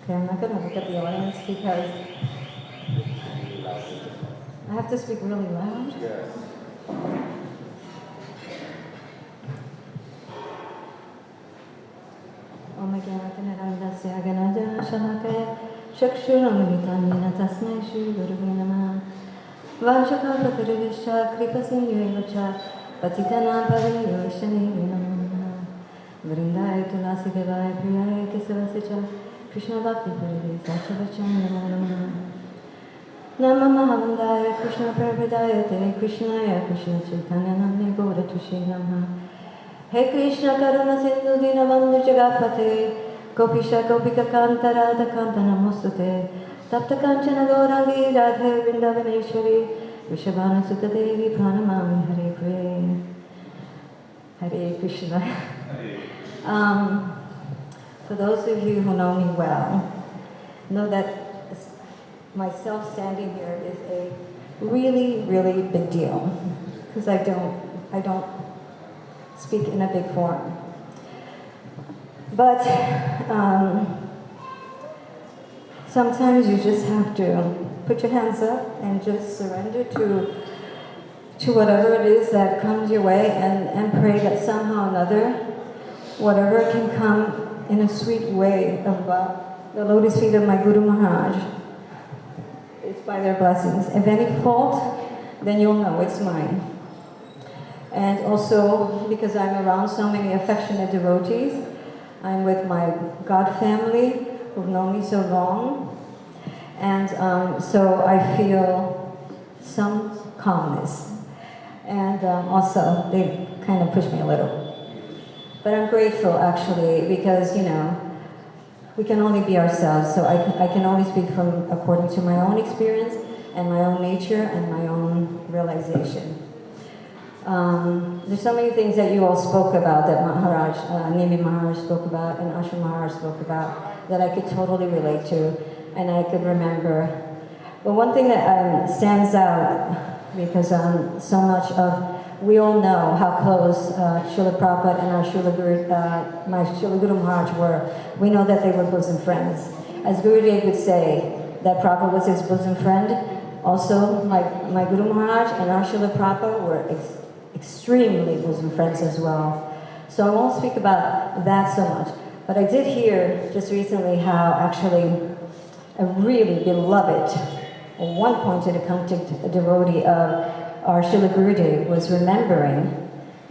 Okay, I'm not going to look at the audience because I have to speak really loud. Yes. Om Gyanatanaramdasya Ganajana Shalakaya Chakshuramitanina Tasmai Shri Gurave Namah Vanshakapatarivishya Kripasinyovacha Patitanam Paviyoshani Vinamah. Vrindaya Tulasi Devaya Priyaya Kesavasicha Krishna Bhakti Purvi Sachavachana Namo Namahamdaya Krishna Prabhadaya Te Krishnaya Krishna Chaitanya Namne Gaura Tushe Namaha He Krishna Karuna Sindhu Dinabandhu Jagapate Gopisha Gopika Kanta Radha Kanta Namostate Tapta Kanchana Gaurangi Radhe Vrindavaneshwari Vrishabhana Sutta Devi Pranamami Hare Krishna Hare Krishna. For those of you who know me well, know that myself standing here is a really, really big deal because I don't speak in a big forum. But sometimes you just have to put your hands up and just surrender to whatever it is that comes your way and pray that somehow or another, whatever can come in a sweet way of the lotus feet of my Guru Maharaj, it's by their blessings. If any fault, then you'll know it's mine. And also, because I'm around so many affectionate devotees, I'm with my God family who've known me so long, and so I feel some calmness. And also, they kind of push me a little. But I'm grateful, actually, because, we can only be ourselves. So I can only speak from according to my own experience and my own nature and my own realization. There's so many things that you all spoke about, that Maharaj, Nimi Maharaj spoke about, and Ashu Maharaj spoke about, that I could totally relate to, and I could remember. But one thing that stands out, because so much of, we all know how close Srila Prabhupada and our my Srila Guru Maharaj were. We know that they were bosom friends. As Gurudev would say, that Prabhupada was his bosom friend. Also, my Guru Maharaj and our Srila Prabhupada were extremely bosom friends as well. So I won't speak about that so much. But I did hear just recently how actually a really beloved, one-pointed a devotee of our Srila Gurudev was remembering,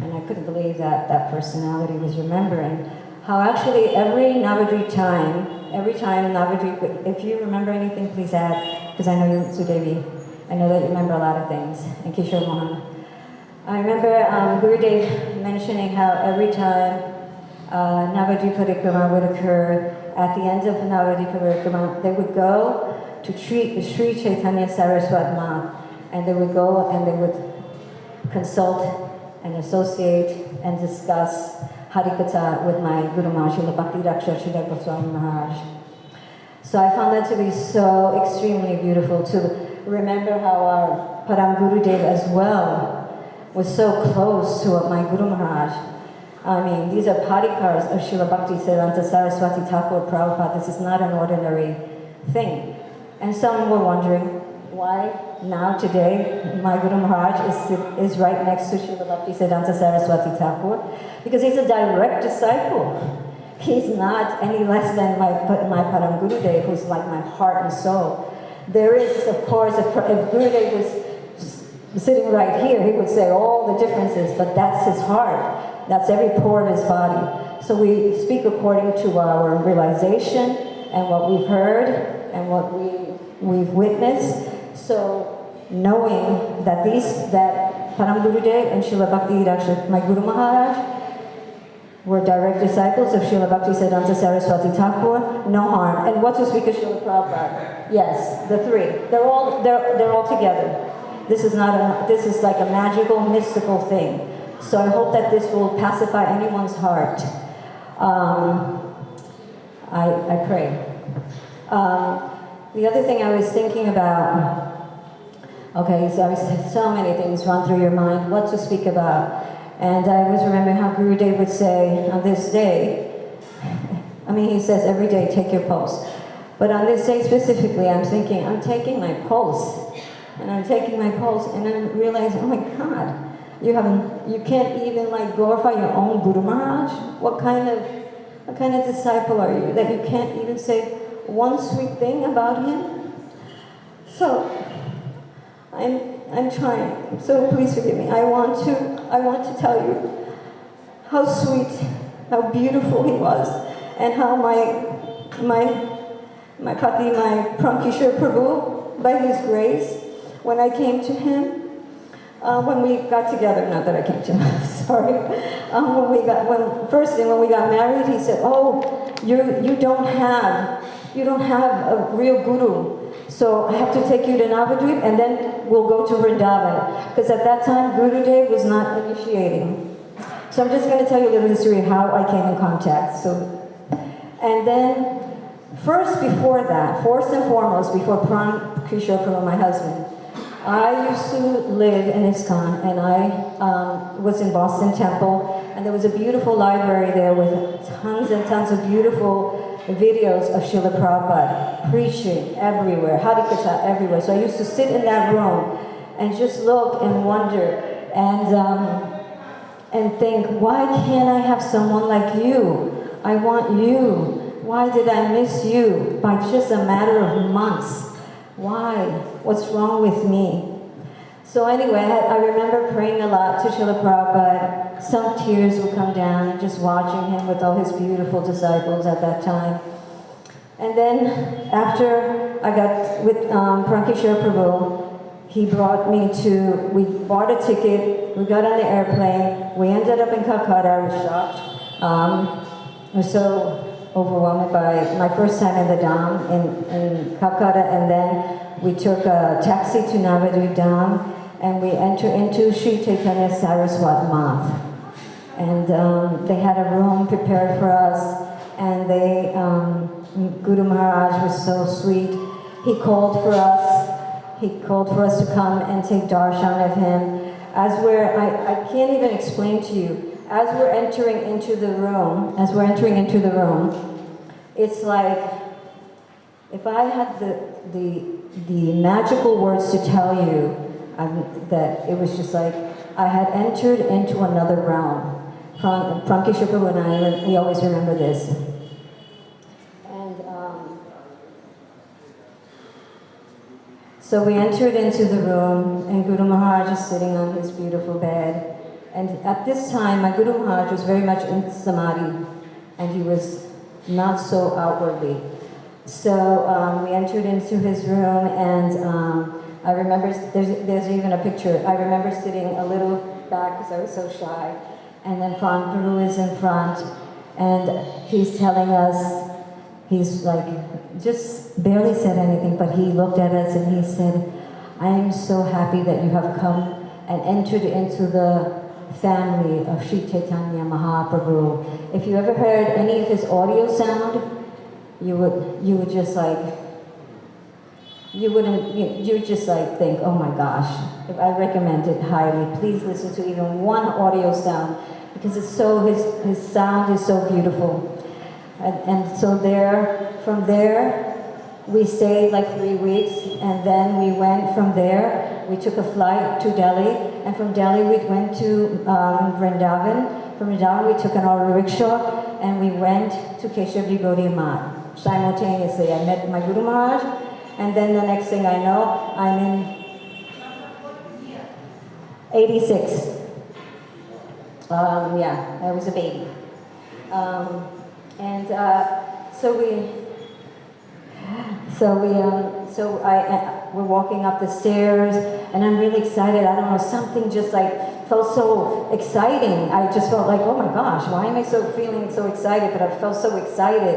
and I couldn't believe that that personality was remembering, how actually every Navadvip time Navadvip, if you remember anything, please add, because I know you, Sudevi, I know that you remember a lot of things, and Kishore Mohan. I remember Gurudev mentioning how every time Navadvip Parikrama would occur, at the end of Navadvip Parikrama, they would go to treat the Sri Chaitanya Saraswat Ma, and they would go and they would consult and associate and discuss Harikatha with my Guru Maharaj, Srila Bhakti Raksha Sridhar Goswami Maharaj. So I found that to be so extremely beautiful to remember how our Param Gurudev as well was so close to my Guru Maharaj. I mean, these are padikars of Srila Bhakti Siddhanta Saraswati Thakur Prabhupada. This is not an ordinary thing. And some were wondering, why now today my Guru Maharaj is right next to Srila Bhakti Siddhanta Saraswati Thakur? Because he's a direct disciple. He's not any less than my Param Gurudev, who's like my heart and soul. There is, of course, if Gurudev was sitting right here, he would say all the differences, but that's his heart. That's every pore of his body. So we speak according to our realization and what we've heard and what we've witnessed. So knowing that that Param Gurudev and Srila Bhakti Raksha, my Guru Maharaj, were direct disciples of Srila Bhakti Siddhanta Saraswati Thakur, no harm. And what to speak of Srila Prabhupada? Yes, the three. They're all together. This is like a magical, mystical thing. So I hope that this will pacify anyone's heart. I pray. The other thing I was thinking about, okay, so many things run through your mind, what to speak about. And I was remembering how Gurudev would say on this day, I mean, he says every day, take your pulse. But on this day specifically, I'm thinking, I'm taking my pulse. And I'm taking my pulse, and I'm realizing, oh my God, you can't even like glorify your own Guru Maharaj? What kind of disciple are you that you can't even say one sweet thing about him? So I'm trying. So please forgive me. I want to tell you how sweet how beautiful he was, and how my Pati, my Prankishar Prabhu, by his grace, when I came to him, when we got together, not that I came to him, sorry, when we got married, he said, "Oh, you don't have a real guru, so I have to take you to Navadvip, and then we'll go to Vrindavan," because at that time Guru Dev was not initiating. So I'm just going to tell you a little history of how I came in contact. And then first and foremost, before Prankishar Prabhu, my husband, I used to live in ISKCON, and I was in Boston Temple, and there was a beautiful library there with tons and tons of beautiful videos of Srila Prabhupada preaching everywhere, Harikatha everywhere. So I used to sit in that room and just look and wonder and think, why can't I have someone like you? I want you. Why did I miss you by just a matter of months? Why? What's wrong with me? So anyway, I remember praying a lot to Srila Prabhupada. Some tears would come down and just watching him with all his beautiful disciples at that time. And then after I got with Prankishar Prabhu, he brought me we bought a ticket, we got on the airplane, we ended up in Calcutta. I was shocked. I was so overwhelmed by my first time in the Dham in Calcutta, and then we took a taxi to Navadvip Dham, and we entered into Sri Chaitanya Saraswat Math. And they had a room prepared for us, and Guru Maharaj was so sweet. He called for us to come and take darshan of him. I can't even explain to you, as we're entering into the room, it's like, if I had the magical words to tell you, that it was just like I had entered into another realm. Prankishar Prabhu and I, we always remember this. And so we entered into the room, and Guru Maharaj is sitting on his beautiful bed. And at this time, my Guru Maharaj was very much in samadhi, and he was not so outwardly. So we entered into his room, and I remember, there's even a picture. I remember sitting a little back because I was so shy. And then Prabhu is in front, and he's telling us, he's like, just barely said anything, but he looked at us and he said, "I am so happy that you have come and entered into the family of Sri Chaitanya Mahaprabhu. If you ever heard any of his audio sound, you would just like, you just like think, oh my gosh, if I recommend it highly. Please listen to even one audio sound, because it's so, his sound is so beautiful." And so from there, we stayed like 3 weeks, and then we went from there. We took a flight to Delhi, and from Delhi we went to Vrindavan. From Vrindavan we took an auto rickshaw, and we went to Keshavji Gaudiya Math. Simultaneously, I met my Guru Maharaj, and then the next thing I know, I'm in 86. Yeah, I was a baby. We're walking up the stairs, and I'm really excited. I don't know, something just like felt so exciting. I just felt like, oh my gosh, why am I feeling so excited? But I felt so excited.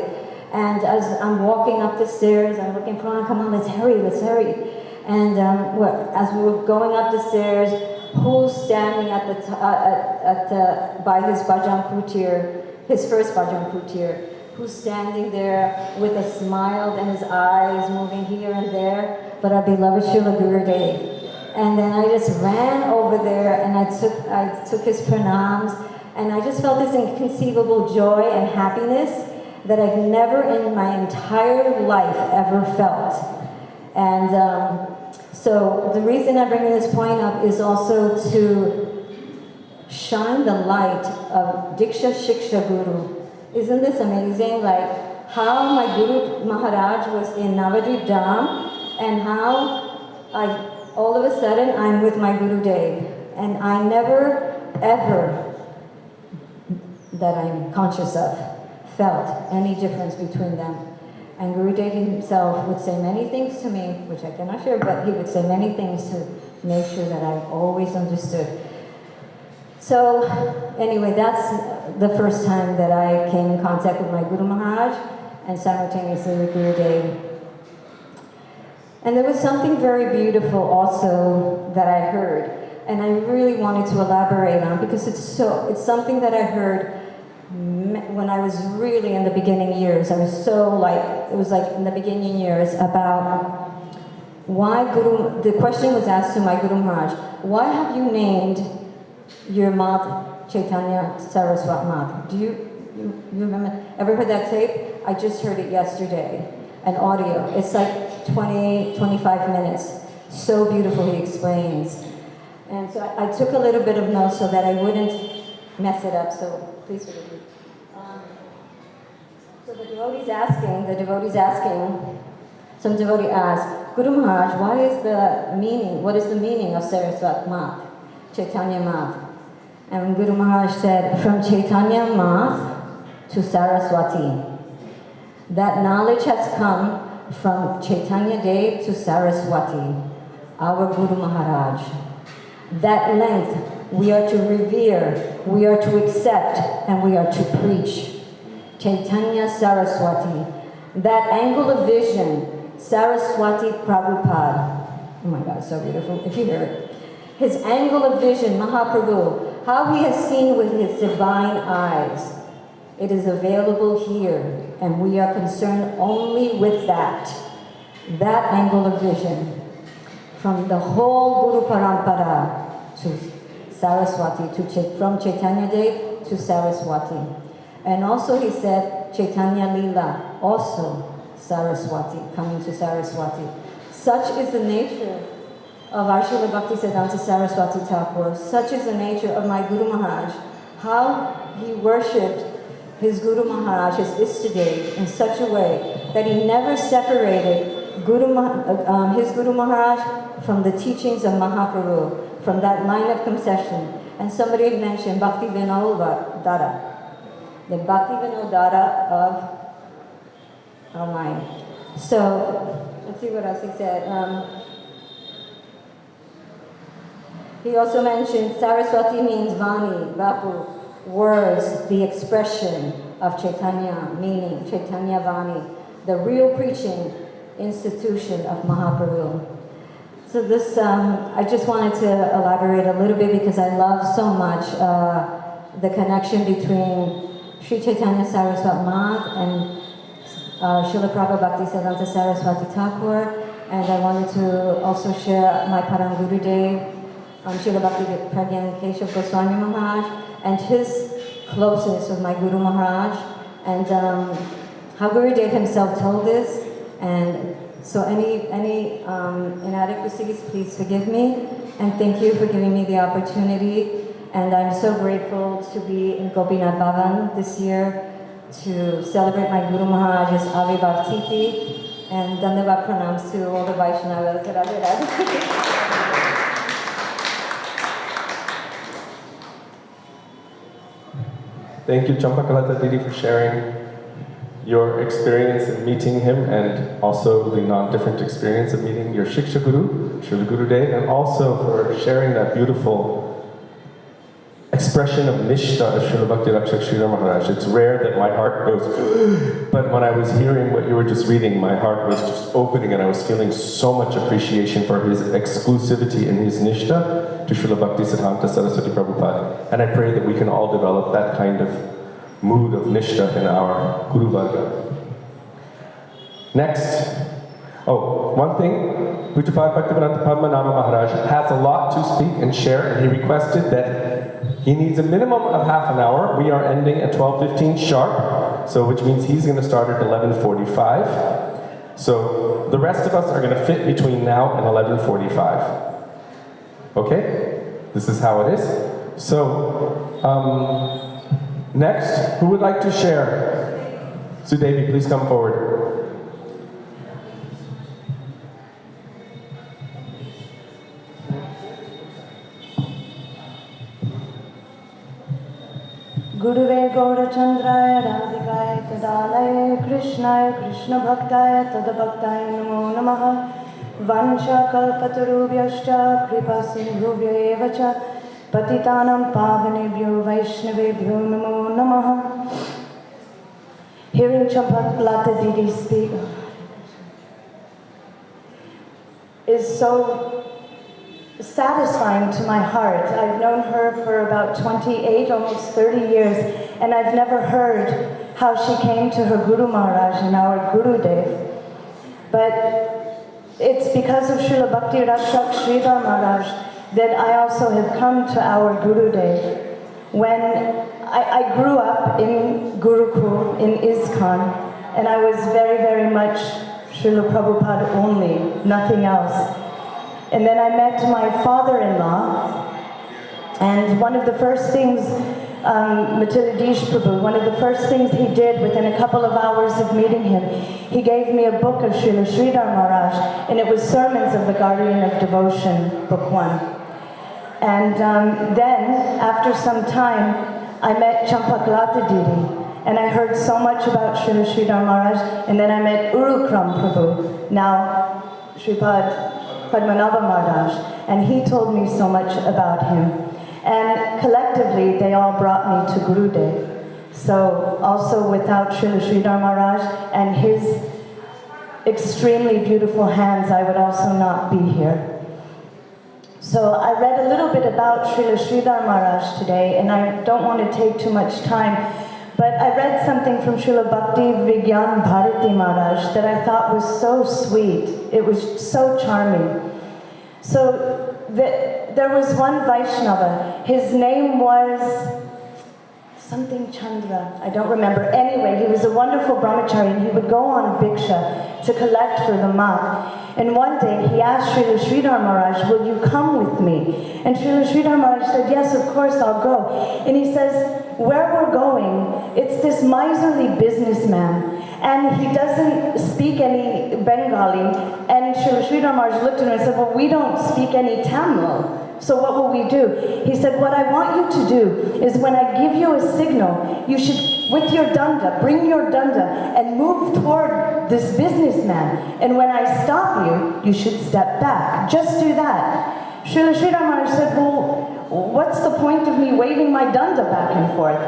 And as I'm walking up the stairs, I'm looking for, come on, let's hurry. And as we were going up the stairs, who's standing by his bhajan kutir, his first bhajan kutir, who's standing there with a smile and his eyes moving here and there, but our beloved Srila Gurudev. And then I just ran over there, and I took his pranams, and I just felt this inconceivable joy and happiness that I've never in my entire life ever felt. And so the reason I'm bringing this point up is also to shine the light of Diksha Shiksha Guru. Isn't this amazing? Like how my Guru Maharaj was in Navadvip Dham, and how all of a sudden I'm with my Guru Dev. And I never ever that I'm conscious of felt any difference between them. And Gurudev himself would say many things to me, which I cannot share, but he would say many things to make sure that I always understood. So anyway, that's the first time that I came in contact with my Guru Maharaj and simultaneously with Gurudev. And there was something very beautiful also that I heard, and I really wanted to elaborate on because it's something that I heard when I was really in the beginning years. I was it was like in the beginning years about why the question was asked to my Guru Maharaj, why have you named your Madh Chaitanya Saraswat Madh? Do you remember? Ever heard that tape? I just heard it yesterday, an audio. It's like 25 minutes. So beautiful, he explains. And so I took a little bit of notes so that I wouldn't mess it up, so please forgive me. So the devotee's asking, some devotee asked, Guru Maharaj, what is the meaning of Saraswat Madh, Chaitanya Madh? And Guru Maharaj said, from Chaitanya Madh to Saraswati. That knowledge has come from Chaitanya Dev to Saraswati, our Guru Maharaj. That length we are to revere, we are to accept, and we are to preach. Chaitanya Saraswati. That angle of vision, Saraswati Prabhupada. Oh my God, so beautiful, if you hear it. His angle of vision, Mahaprabhu, how he has seen with his divine eyes. It is available here, and we are concerned only with that angle of vision. From the whole Guru Parampara to Saraswati, from Chaitanya Dev to Saraswati. And also he said, Chaitanya Leela, also Saraswati, coming to Saraswati. Such is the nature of our Srila Bhaktisiddhanta Saraswati Thakur. Such is the nature of my Guru Maharaj. How he worshipped his Guru Maharaj, his Istadev, in such a way that he never separated his Guru Maharaj from the teachings of Mahaprabhu, from that line of concession. And somebody had mentioned Bhakti Vinod Dada, the Bhakti Vinod Dada of our mind. So, let's see what else he said. He also mentioned Saraswati means Vani, Vapu, words, the expression of Chaitanya, meaning Chaitanya Vani, the real preaching institution of Mahaprabhu. So this, I just wanted to elaborate a little bit because I love so much the connection between Sri Chaitanya Saraswat Madh and Srila Prabhupada Bhaktisiddhanta Saraswati Thakur, and I wanted to also share my Param Gurudev, Srila Bhakti Pragyan Keshav Goswami Maharaj, and his closeness with my Guru Maharaj, and how Gurudev himself told this, and so any inadequacies, please forgive me, and thank you for giving me the opportunity. And I'm so grateful to be in Gopinath Bhavan this year to celebrate my Guru Maharaj's Avibhav Tithi, and Dandavat Pranams to all the Vaishnavas. Thank you, Champakalata Didi, for sharing your experience in meeting him and also the non-different experience of meeting your Shiksha Guru, Srila Gurudev, and also for sharing that beautiful expression of Nishta of Srila Bhakti Rakshak Sridhar Maharaj. It's rare that my heart goes, but when I was hearing what you were just reading, my heart was just opening and I was feeling so much appreciation for his exclusivity and his Nishta to Srila Bhakti Siddhanta Saraswati Prabhupada. And I pray that we can all develop that kind of mood of Nishta in our Guru Varga. Next, one thing, Pujapad Bhaktivedanta Padmanabha Maharaj has a lot to speak and share, and he requested that he needs a minimum of half an hour. We are ending at 12:15 sharp, so which means he's going to start at 11:45. So the rest of us are going to fit between now and 11:45. Okay? This is how it is. So, next, who would like to share? Sudevi, please come forward. Guruve Gaurachandraya Radhikaya Tadalaya Krishnaya Krishna Bhaktaya Tadabhaktaya Namo Namaha Vansha Kalpatarubhyascha Kripa Sindhubhya Evacha Patitanam Pavanebhyo Vaishnavebhyo Namo Namaha. Hearing Champaklata Didi speak is so satisfying to my heart. I've known her for about 28, almost 30 years, and I've never heard how she came to her Guru Maharaj and our Guru Dev. But it's because of Srila Bhakti Rakshak Sridhar Maharaj that I also have come to our Guru Dev. When I grew up in Gurukul, in ISKCON, and I was very, very much Srila Prabhupada only, nothing else. And then I met my father-in-law, and one of the first things, Matilidish Prabhu, one of the first things he did within a couple of hours of meeting him, he gave me a book of Srila Sridhar Maharaj, and it was Sermons of the Guardian of Devotion, Book 1. And then, after some time, I met Champaklata Didi, and I heard so much about Srila Sridhar Maharaj, and then I met Urukram Prabhu, now Sripad Padmanabha Maharaj, and he told me so much about him. And collectively, they all brought me to Gurudev. So also without Srila Sridhar Maharaj and his extremely beautiful hands, I would also not be here. So I read a little bit about Srila Sridhar Maharaj today, and I don't want to take too much time, but I read something from Srila Bhakti Vigyan Bharati Maharaj that I thought was so sweet. It was so charming. So there was one Vaishnava. His name was something Chandra. I don't remember. Anyway, he was a wonderful brahmachari, and he would go on bhiksha to collect for the monk. And one day he asked Srila Sridhar Maharaj, will you come with me? And Srila Sridhar Maharaj said, yes, of course, I'll go. And he says, where we're going, it's this miserly businessman, and he doesn't speak any Bengali. And Srila Sridhar Maharaj looked at him and said, well, we don't speak any Tamil, so what will we do? He said, what I want you to do is when I give you a signal, you should, with your danda, bring your danda and move toward this businessman. And when I stop you, you should step back. Just do that. Srila Sridhar Maharaj said, well, what's the point of me waving my danda back and forth?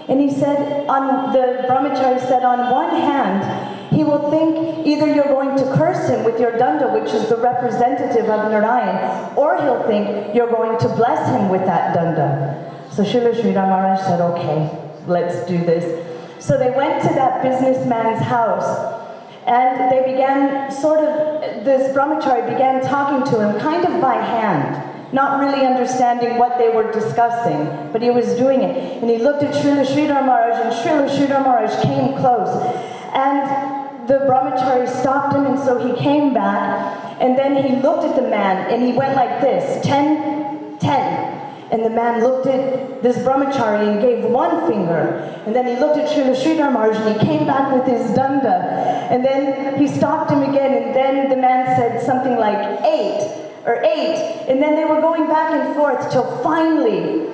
And he said, the brahmachari said, on one hand, he will think either you're going to curse him with your danda, which is the representative of Narayan, or he'll think you're going to bless him with that danda. So Srila Sridhar Maharaj said, okay, let's do this. So they went to that businessman's house, and they began this brahmachari began talking to him kind of by hand, not really understanding what they were discussing, but he was doing it. And he looked at Srila Sridhar Maharaj, and Srila Sridhar Maharaj came close. And the brahmachari stopped him, and so he came back, and then he looked at the man, and he went like this, 10, 10. And the man looked at this brahmachari and gave one finger. And then he looked at Srila Sridhar Maharaj, and he came back with his danda. And then he stopped him again, and then the man said something like 8 or 8. And then they were going back and forth till finally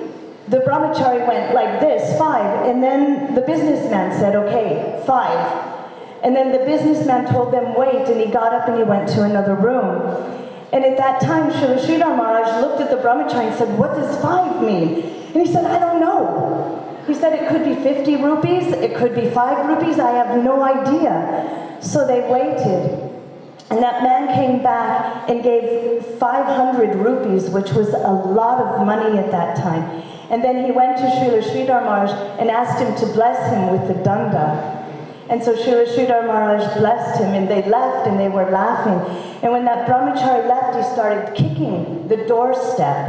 the brahmachari went like this, 5. And then the businessman said, okay, 5. And then the businessman told them, wait, and he got up and he went to another room. And at that time, Srila Sridhar Maharaj looked at the brahmachari and said, what does 5 mean? And he said, I don't know. He said, it could be 50 rupees, it could be 5 rupees, I have no idea. So they waited. And that man came back and gave 500 rupees, which was a lot of money at that time. And then he went to Srila Sridhar Maharaj and asked him to bless him with the danda. And so Srila Sridhar Maharaj blessed him, and they left, and they were laughing. And when that brahmachari left, he started kicking the doorstep.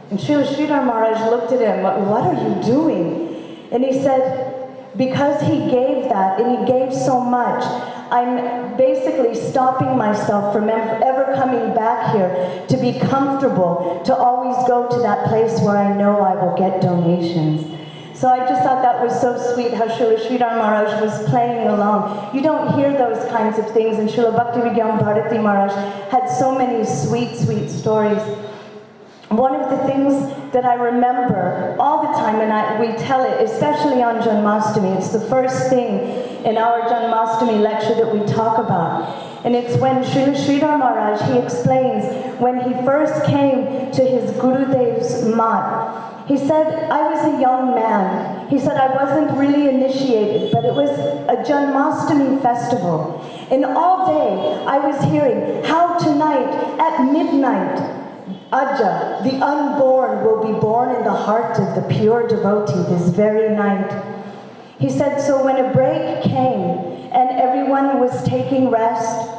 And Srila Sridhar Maharaj looked at him, what are you doing? And he said, because he gave that, and he gave so much, I'm basically stopping myself from ever coming back here to be comfortable, to always go to that place where I know I will get donations. So I just thought that was so sweet how Srila Sridhar Maharaj was playing along. You don't hear those kinds of things, and Srila Bhakti Vigyan Bharati Maharaj had so many sweet, sweet stories. one of the things that I remember all the time, and we tell it, especially on Janmashtami, it's the first thing in our Janmashtami lecture that we talk about. And it's when Srila Sridhar Maharaj, he explains, when he first came to his Gurudev's mat, he said, I was a young man. He said, I wasn't really initiated, but it was a Janmashtami festival. And all day I was hearing how tonight at midnight, Aja, the unborn, will be born in the heart of the pure devotee this very night. He said, so when a break came and everyone was taking rest,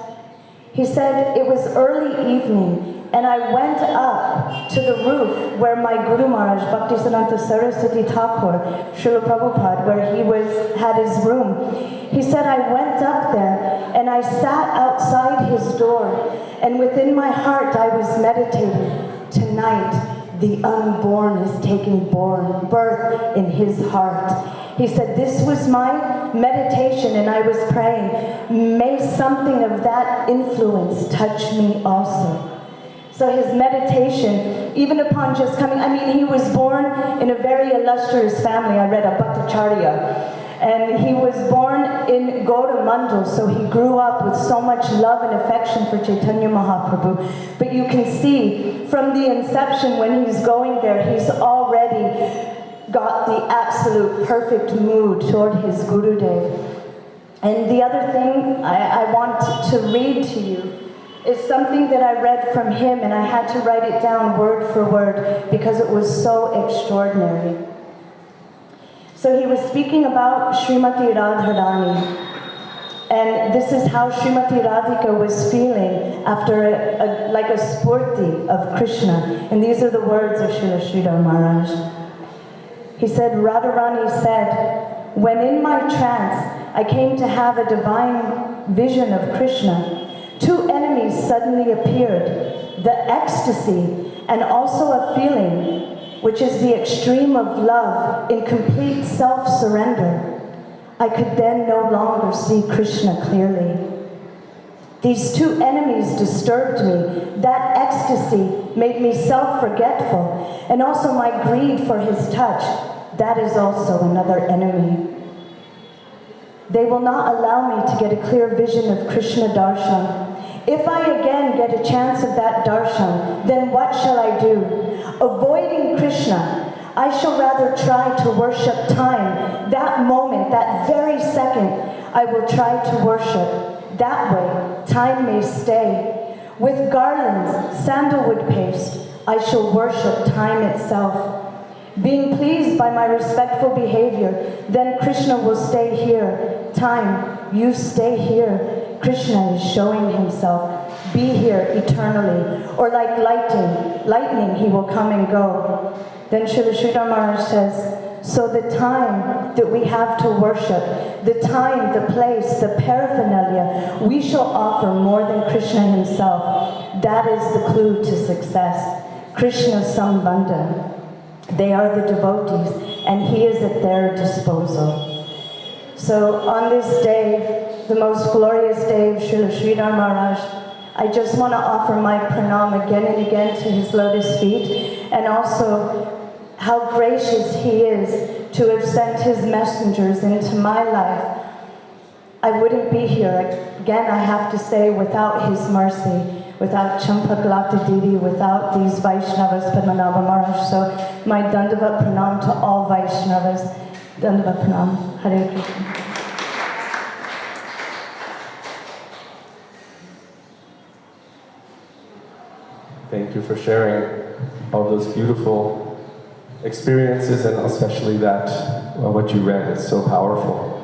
he said it was early evening and I went up to the roof where my Guru Maharaj, Bhaktisiddhanta Saraswati Thakur, Srila Prabhupada, where he had his room. He said, I went up there and I sat outside his door, and within my heart I was meditating. Tonight, the unborn is taking birth in his heart. He said, this was my meditation, and I was praying, may something of that influence touch me also. So his meditation, even upon just coming, I mean, he was born in a very illustrious family. I read a Bhattacharya. And he was born in Gaura Mandal, so he grew up with so much love and affection for Chaitanya Mahaprabhu. But you can see from the inception when he's going there, he's already got the absolute perfect mood toward his Gurudev. And the other thing I want to read to you is something that I read from him, and I had to write it down word for word because it was so extraordinary. So he was speaking about Srimati Radharani, and this is how Srimati Radhika was feeling after like a spurti of Krishna. And these are the words of Srila Sridhar Maharaj. He said, Radharani said, when in my trance I came to have a divine vision of Krishna, two enemies suddenly appeared, the ecstasy and also a feeling which is the extreme of love in complete self-surrender. I could then no longer see Krishna clearly. These two enemies disturbed me. That ecstasy made me self-forgetful, and also my greed for his touch. That is also another enemy. They will not allow me to get a clear vision of Krishna darshan. If I again get a chance of that darshan, then what shall I do? Avoiding Krishna, I shall rather try to worship time. That moment, that very second, I will try to worship. That way, time may stay. With garlands, sandalwood paste, I shall worship time itself. Being pleased by my respectful behavior, then Krishna will stay here. Time, you stay here. Krishna is showing himself. Be here eternally. Or like lightning, he will come and go. Then Srila Sridhar Maharaj says, so the time that we have to worship, the time, the place, the paraphernalia, we shall offer more than Krishna himself. That is the clue to success. Krishna Sambandha. They are the devotees, and he is at their disposal. So on this day, the most glorious day of Srila Sridhar Maharaj, I just want to offer my pranam again and again to his lotus feet, and also how gracious he is to have sent his messengers into my life. I wouldn't be here, again I have to say, without his mercy, without Champaklata Didi, without these Vaishnavas, Padmanabha Maharaj. So my Dandavat Pranam to all Vaishnavas. Dandavat Pranam. Hare Krishna. Thank you for sharing all those beautiful experiences, and especially that, what you read is so powerful.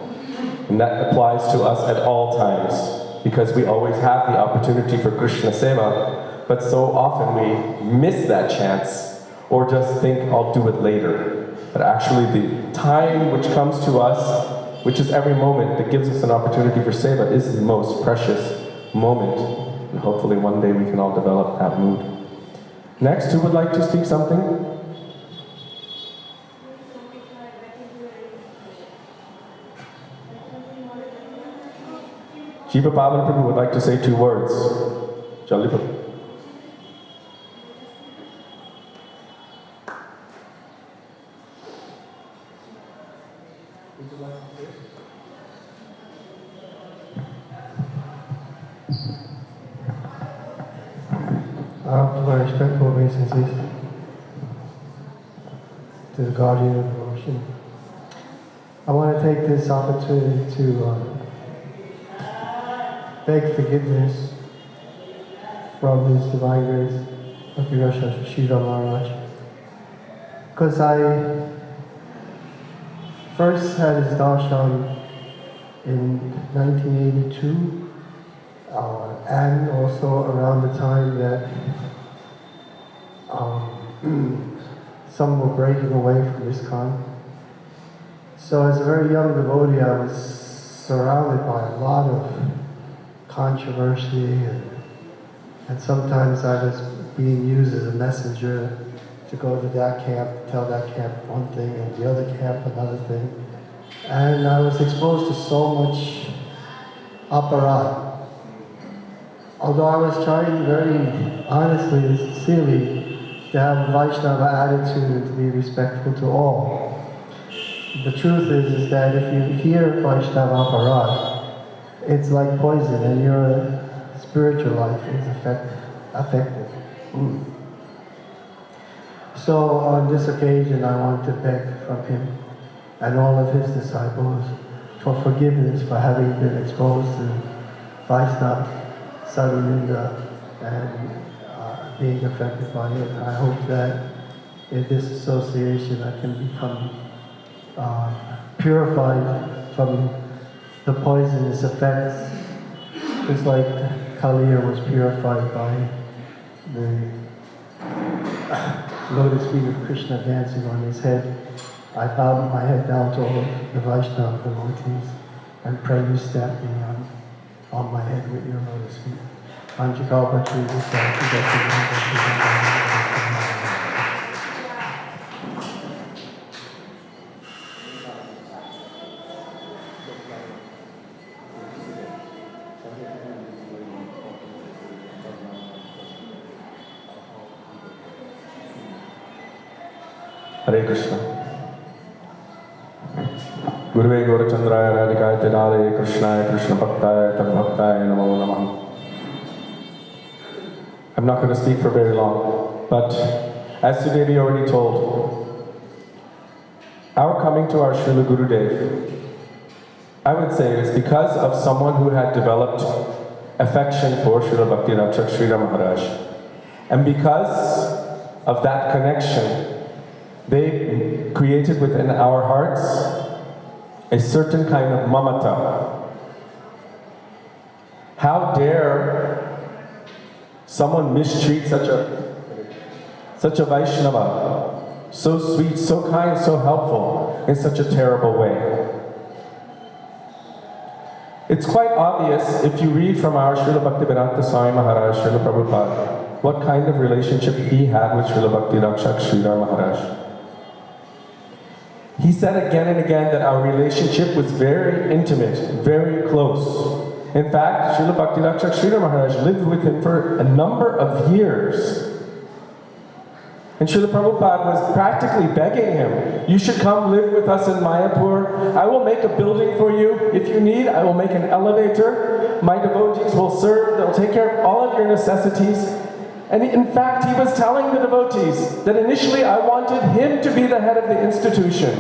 And that applies to us at all times, because we always have the opportunity for Krishna Seva, but so often we miss that chance, or just think, I'll do it later. But actually the time which comes to us, which is every moment that gives us an opportunity for Seva, is the most precious moment. And hopefully one day we can all develop that mood. Next, who would like to speak something? Jiva Pavan Prabhu would like to say 2 words. Jalli Prabhu. I offer my respectful obeisances to the guardian of devotion. I want to take this opportunity to beg forgiveness from His Divine Grace, Bhakti Srila Maharaj, because I first had his darshan in 1982, and also around the time that some were breaking away from ISKCON. So as a very young devotee, I was surrounded by a lot of controversy, and sometimes I was being used as a messenger to go to that camp, tell that camp one thing, and the other camp another thing. And I was exposed to so much aparat. Although I was trying very honestly and sincerely to have a Vaishnava attitude and to be respectful to all, the truth is that if you hear Vaishnava aparat, it's like poison, and your spiritual life is affected. So on this occasion, I want to beg from him and all of his disciples for forgiveness for having been exposed to Vaishnava Sadhulinga and being affected by it. I hope that in this association I can become purified from the poisonous effects, just like Kaliya was purified by the lotus feet of Krishna dancing on his head. I bowed my head down to all the Vaishnava devotees and pray you stamp me on my head with your lotus feet. Hare Krishna. Guruve Gaurachandraya Radhikaya Tedale Krishnaya Krishna Bhaktaya Tadbhaktaya Namo Namah. I'm not going to speak for very long, but as Sridhar already told, our coming to our Srila Gurudev, I would say, is because of someone who had developed affection for Srila Bhakti Rakshak Sridhar Maharaj. And because of that connection, they created within our hearts a certain kind of mamata. How dare someone mistreat such a Vaishnava, so sweet, so kind, so helpful, in such a terrible way? It's quite obvious if you read from our Srila Bhaktivedanta Swami Maharaj, Srila Prabhupada, what kind of relationship he had with Srila Bhakti Rakshak Sridhar Maharaj. He said again and again that our relationship was very intimate, very close. In fact, Srila Bhakti Rakshak Sridhar Maharaj lived with him for a number of years. And Srila Prabhupada was practically begging him, you should come live with us in Mayapur. I will make a building for you. If you need, I will make an elevator. My devotees will serve. They'll take care of all of your necessities. And in fact, he was telling the devotees that initially I wanted him to be the head of the institution.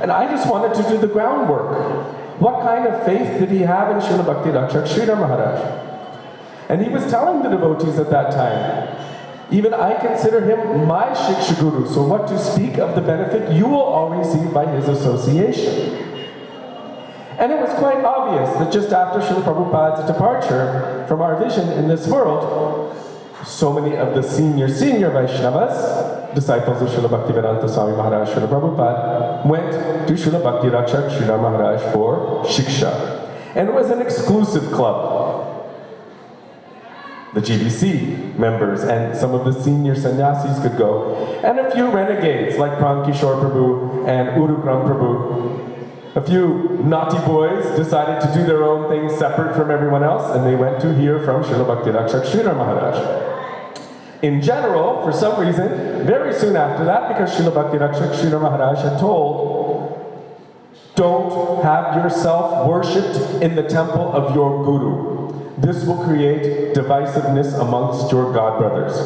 And I just wanted to do the groundwork. What kind of faith did he have in Srila Bhakti Rakshak Sridhar Maharaj? And he was telling the devotees at that time, even I consider him my Shiksha Guru, so what to speak of the benefit you will all receive by his association. And it was quite obvious that just after Srila Prabhupada's departure from our vision in this world, so many of the senior Vaishnavas, disciples of Srila Bhaktivedanta Swami Maharaj, Srila Prabhupada, went to Srila Bhakti Rakshak Sridhar Maharaj for Shiksha. And it was an exclusive club. The GBC members and some of the senior sannyasis could go. And a few renegades like Pran Kishore Prabhu and Urukram Prabhu. A few naughty boys decided to do their own thing separate from everyone else, and they went to hear from Srila Bhakti Rakshak Sridhar Maharaj. In general, for some reason, very soon after that, because Srila Bhakti Rakshak Sridhar Maharaj had told, don't have yourself worshipped in the temple of your Guru. This will create divisiveness amongst your God brothers.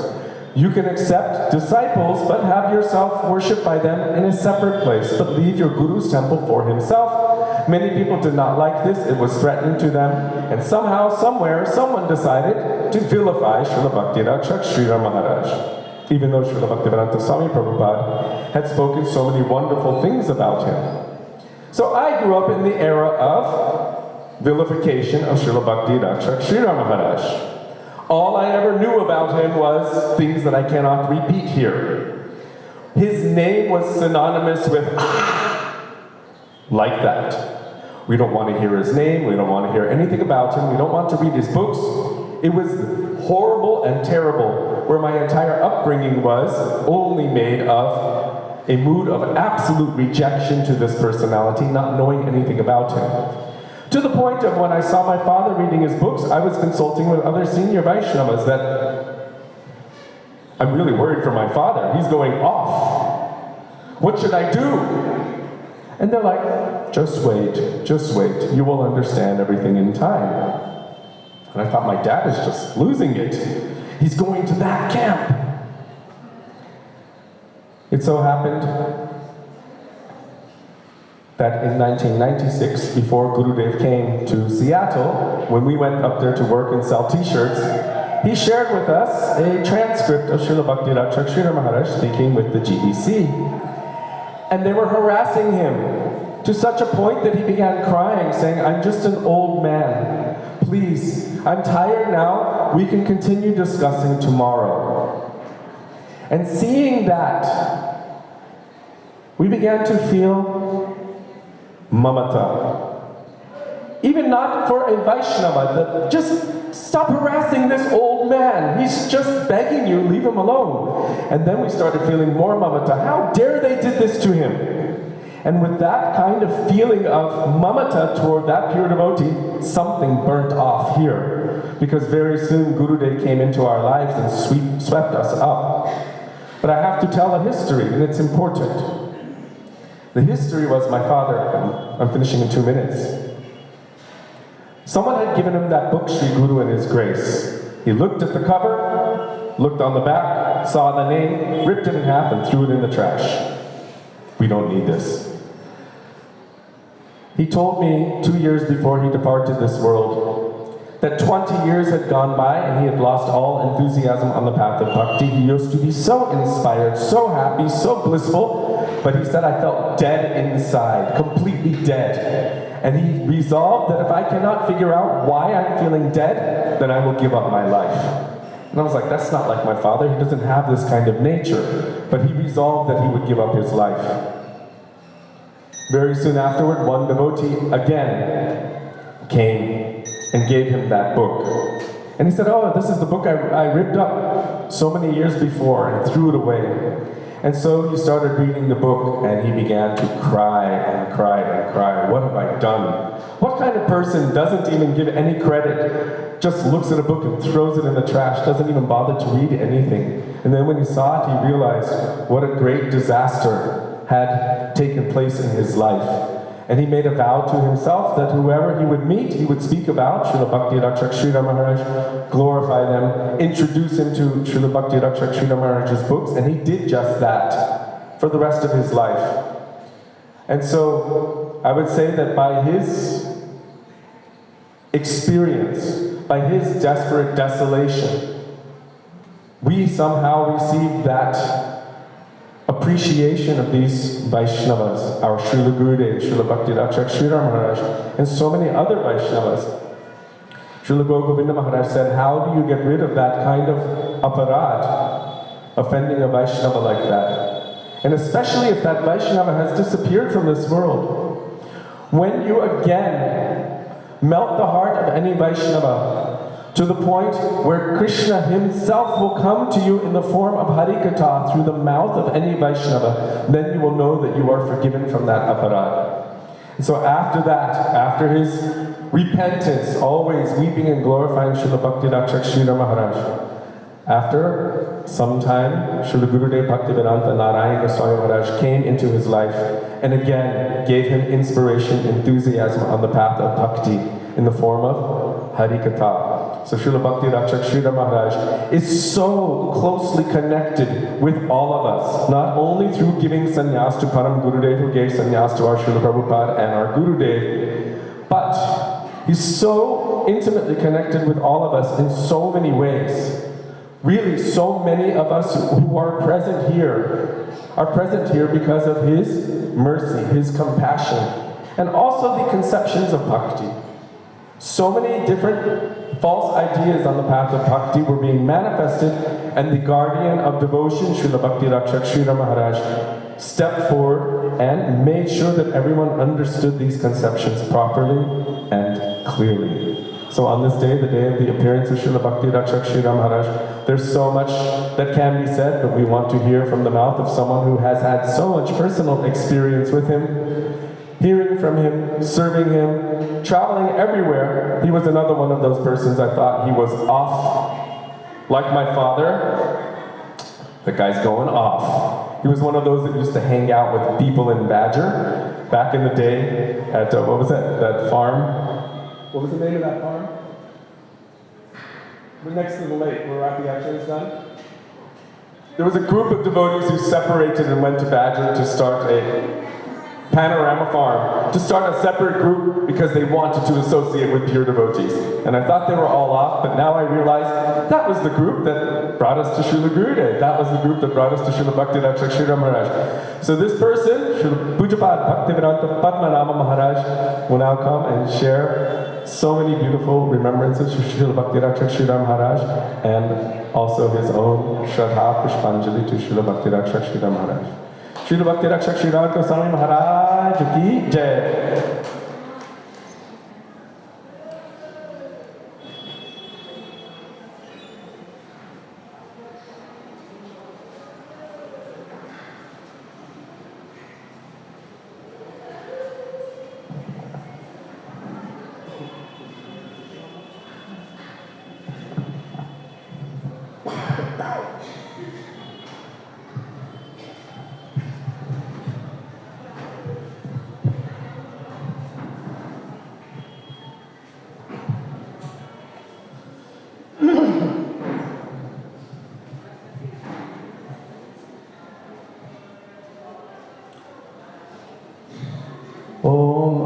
You can accept disciples, but have yourself worshipped by them in a separate place, but leave your Guru's temple for himself. Many people did not like this. It was threatening to them. And somehow, somewhere, someone decided to vilify Srila Bhakti-Rakshak Sridhar Maharaj, even though Srila Bhaktivedanta Swami Prabhupada had spoken so many wonderful things about him. So I grew up in the era of vilification of Srila Bhakti-Rakshak Sridhar Maharaj. All I ever knew about him was things that I cannot repeat here. His name was synonymous with like that. We don't want to hear his name, we don't want to hear anything about him, we don't want to read his books. It was horrible and terrible, where my entire upbringing was only made of a mood of absolute rejection to this personality, not knowing anything about him. To the point of when I saw my father reading his books, I was consulting with other senior Vaishnavas that I'm really worried for my father. He's going off. What should I do? And they're like, just wait. You will understand everything in time. And I thought, my dad is just losing it. He's going to that camp. It so happened that in 1996, before Gurudev came to Seattle, when we went up there to work and sell t-shirts, he shared with us a transcript of Srila Bhakti-Rakshak Sridhar Maharaj speaking with the GBC. And they were harassing him to such a point that he began crying, saying, I'm just an old man. Please, I'm tired now. We can continue discussing tomorrow. And seeing that, we began to feel mamata. Even not for a Vaishnava, just stop harassing this old man. He's just begging you, leave him alone. And then we started feeling more mamata. How dare they did this to him? And with that kind of feeling of mamata toward that pure devotee, something burnt off here. Because very soon Gurudev came into our lives and swept us up. But I have to tell a history, and it's important. The history was my father. I'm finishing in 2 minutes. Someone had given him that book, Sri Guru and His Grace. He looked at the cover, looked on the back, saw the name, ripped it in half, and threw it in the trash. We don't need this. He told me 2 years before he departed this world that 20 years had gone by and he had lost all enthusiasm on the path of bhakti. He used to be so inspired, so happy, so blissful. But he said, I felt dead inside, completely dead. And he resolved that if I cannot figure out why I'm feeling dead, then I will give up my life. And I was like, that's not like my father. He doesn't have this kind of nature. But he resolved that he would give up his life. Very soon afterward, one devotee again came and gave him that book. And he said, oh, this is the book I ripped up so many years before and threw it away. And so he started reading the book and he began to cry and cry and cry. What have I done? What kind of person doesn't even give any credit, just looks at a book and throws it in the trash, doesn't even bother to read anything? And then when he saw it, he realized what a great disaster had taken place in his life. And he made a vow to himself that whoever he would meet, he would speak about Srila Bhakti-Rakshak Sridhar Maharaj, glorify them, introduce him to Srila Bhakti-Rakshak Sridhar Maharaj's books, and he did just that for the rest of his life. And so I would say that by his experience, by his desperate desolation, we somehow received that appreciation of these Vaishnavas, our Srila Gurudev, Srila Bhakti-Rakshak Sridhar Maharaj, and so many other Vaishnavas. Srila Govinda Maharaj said, how do you get rid of that kind of aparad, offending a Vaishnava like that? And especially if that Vaishnava has disappeared from this world. When you again melt the heart of any Vaishnava, to the point where Krishna himself will come to you in the form of Harikatha through the mouth of any Vaishnava, then you will know that you are forgiven from that aparad. And so after that, after his repentance, always weeping and glorifying Srila Bhakti-Rakshak Sridhar Maharaj, after some time, Srila Gurudev Bhaktivedanta Narayana Goswami Maharaj came into his life and again gave him inspiration, enthusiasm on the path of bhakti in the form of Harikatha. So Srila Bhakti Rakshak Sridhar Maharaj is so closely connected with all of us, not only through giving sannyas to Param Gurudev, who gave sannyas to our Srila Prabhupada and our Gurudev, but he's so intimately connected with all of us in so many ways. Really, so many of us who are present here because of his mercy, his compassion, and also the conceptions of bhakti. So many different false ideas on the path of bhakti were being manifested, and the guardian of devotion, Srila Bhakti Rakshak Sridhar Maharaj, stepped forward and made sure that everyone understood these conceptions properly and clearly. So on this day, the day of the appearance of Srila Bhakti Rakshak Sridhar Maharaj, there's so much that can be said, but we want to hear from the mouth of someone who has had so much personal experience with him, hearing from him, serving him, traveling everywhere. He was another one of those persons I thought he was off. Like my father, the guy's going off. He was one of those that used to hang out with people in Badger back in the day at, what was that farm? What was the name of that farm? We're next to the lake, where Rathayatra is done. There was a group of devotees who separated and went to Badger to start a panorama farm, to start a separate group because they wanted to associate with pure devotees. And I thought they were all off, but now I realize that was the group that brought us to Srila Gurudev. That was the group that brought us to Srila Bhakti Rakshak Sridhar Maharaj. So this person, Srila Pujapad Bhaktivedanta Padmanabha Maharaj, will now come and share so many beautiful remembrances of Srila Bhakti Rakshak Sridhar Maharaj, and also his own Shraddha Pushpanjali to Srila Bhakti Rakshak Sridhar Maharaj. Srila Bhakti Rakshak Sridhar Goswami Maharaj ki Jai.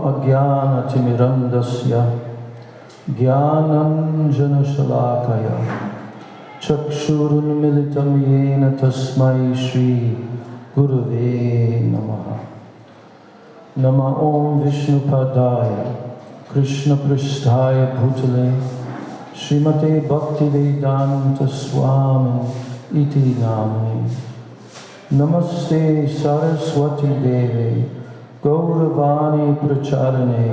Ajnanatimirandasya Jnananjanashalakaya Chakshurunmilitam yena tasmai Shri Gurave Namaha. Nama Om Vishnupadaya Krishna Pristhaya Bhutale Srimate Bhaktivedanta Swami Iti Namani. Namaste Saraswati Deve Gauravani Pracharane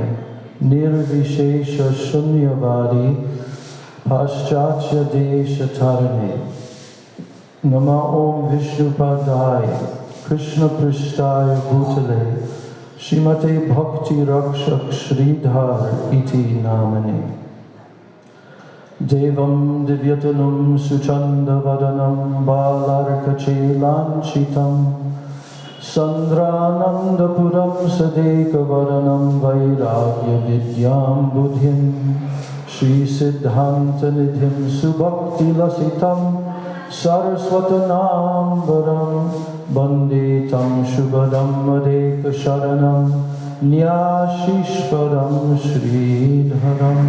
Nirvishesha Shunyavadi Paschatya Desha Tarane. Nama Om Vishnupadaya Krishna Prishtaya Bhutale Srimate Bhakti Rakshak Sridhar Iti Namane. Devam Divyatanam Suchanda Vadanam Balarkache Lanchitam Sandranandapuram Sadeka Varanam Vairagya Vidyam Buddhim Shri Siddhanta Nidhim Subhakti Lasitam Saraswatanam Varam Banditam Shubhadam Adeka Sharanam Nyashishvaram Sridharam.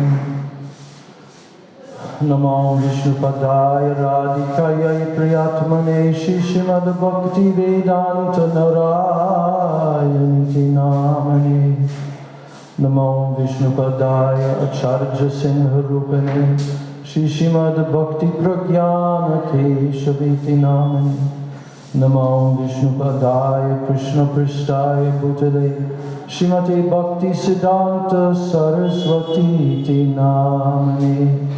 Namo Vishnupadaya Radhikaya Priyatmane Shishimad Bhakti Vedanta Narayaniti Namani. Namo Vishnupadaya Acharya Singha Rupane Shishimad Bhakti Pragyana Keshaviti Namani. Namo Vishnupadaya Krishna Prishtaya Bhutale Shrimate Bhakti Siddhanta Saraswati Iti Namani.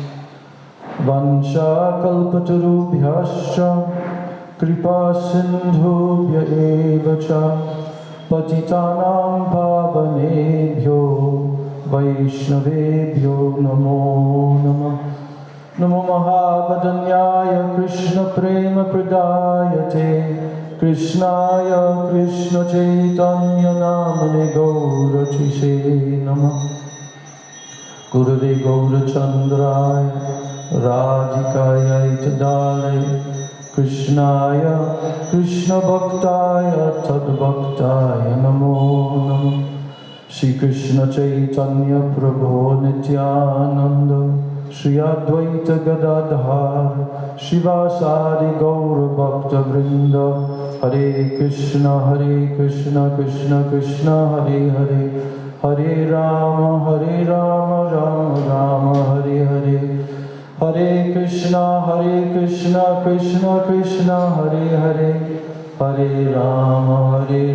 Vansha kalpatarubhyascha kripa sindhubhya evacha patitanam pavanebhyo vaishnavebhyo namo namah. Namo Mahavadanyaya Krishna Prema Pradayate Krishnaya Krishna Chaitanya Namane Gaurachise Namah. Gurave Gaurachandraya Radhikaya Tadale Krishnaya Krishna Bhaktaya Tad Bhaktaya Namo Namo Shri Krishna Chaitanya Prabhu Nityananda Shri Advaita Gadadhar Shivasari Gaura Bhakta Vrinda Hare Krishna Krishna Krishna Hare Hare Hare Rama Rama Rama Hare Hare Hare Krishna Krishna Krishna Hare Hare Hare Rama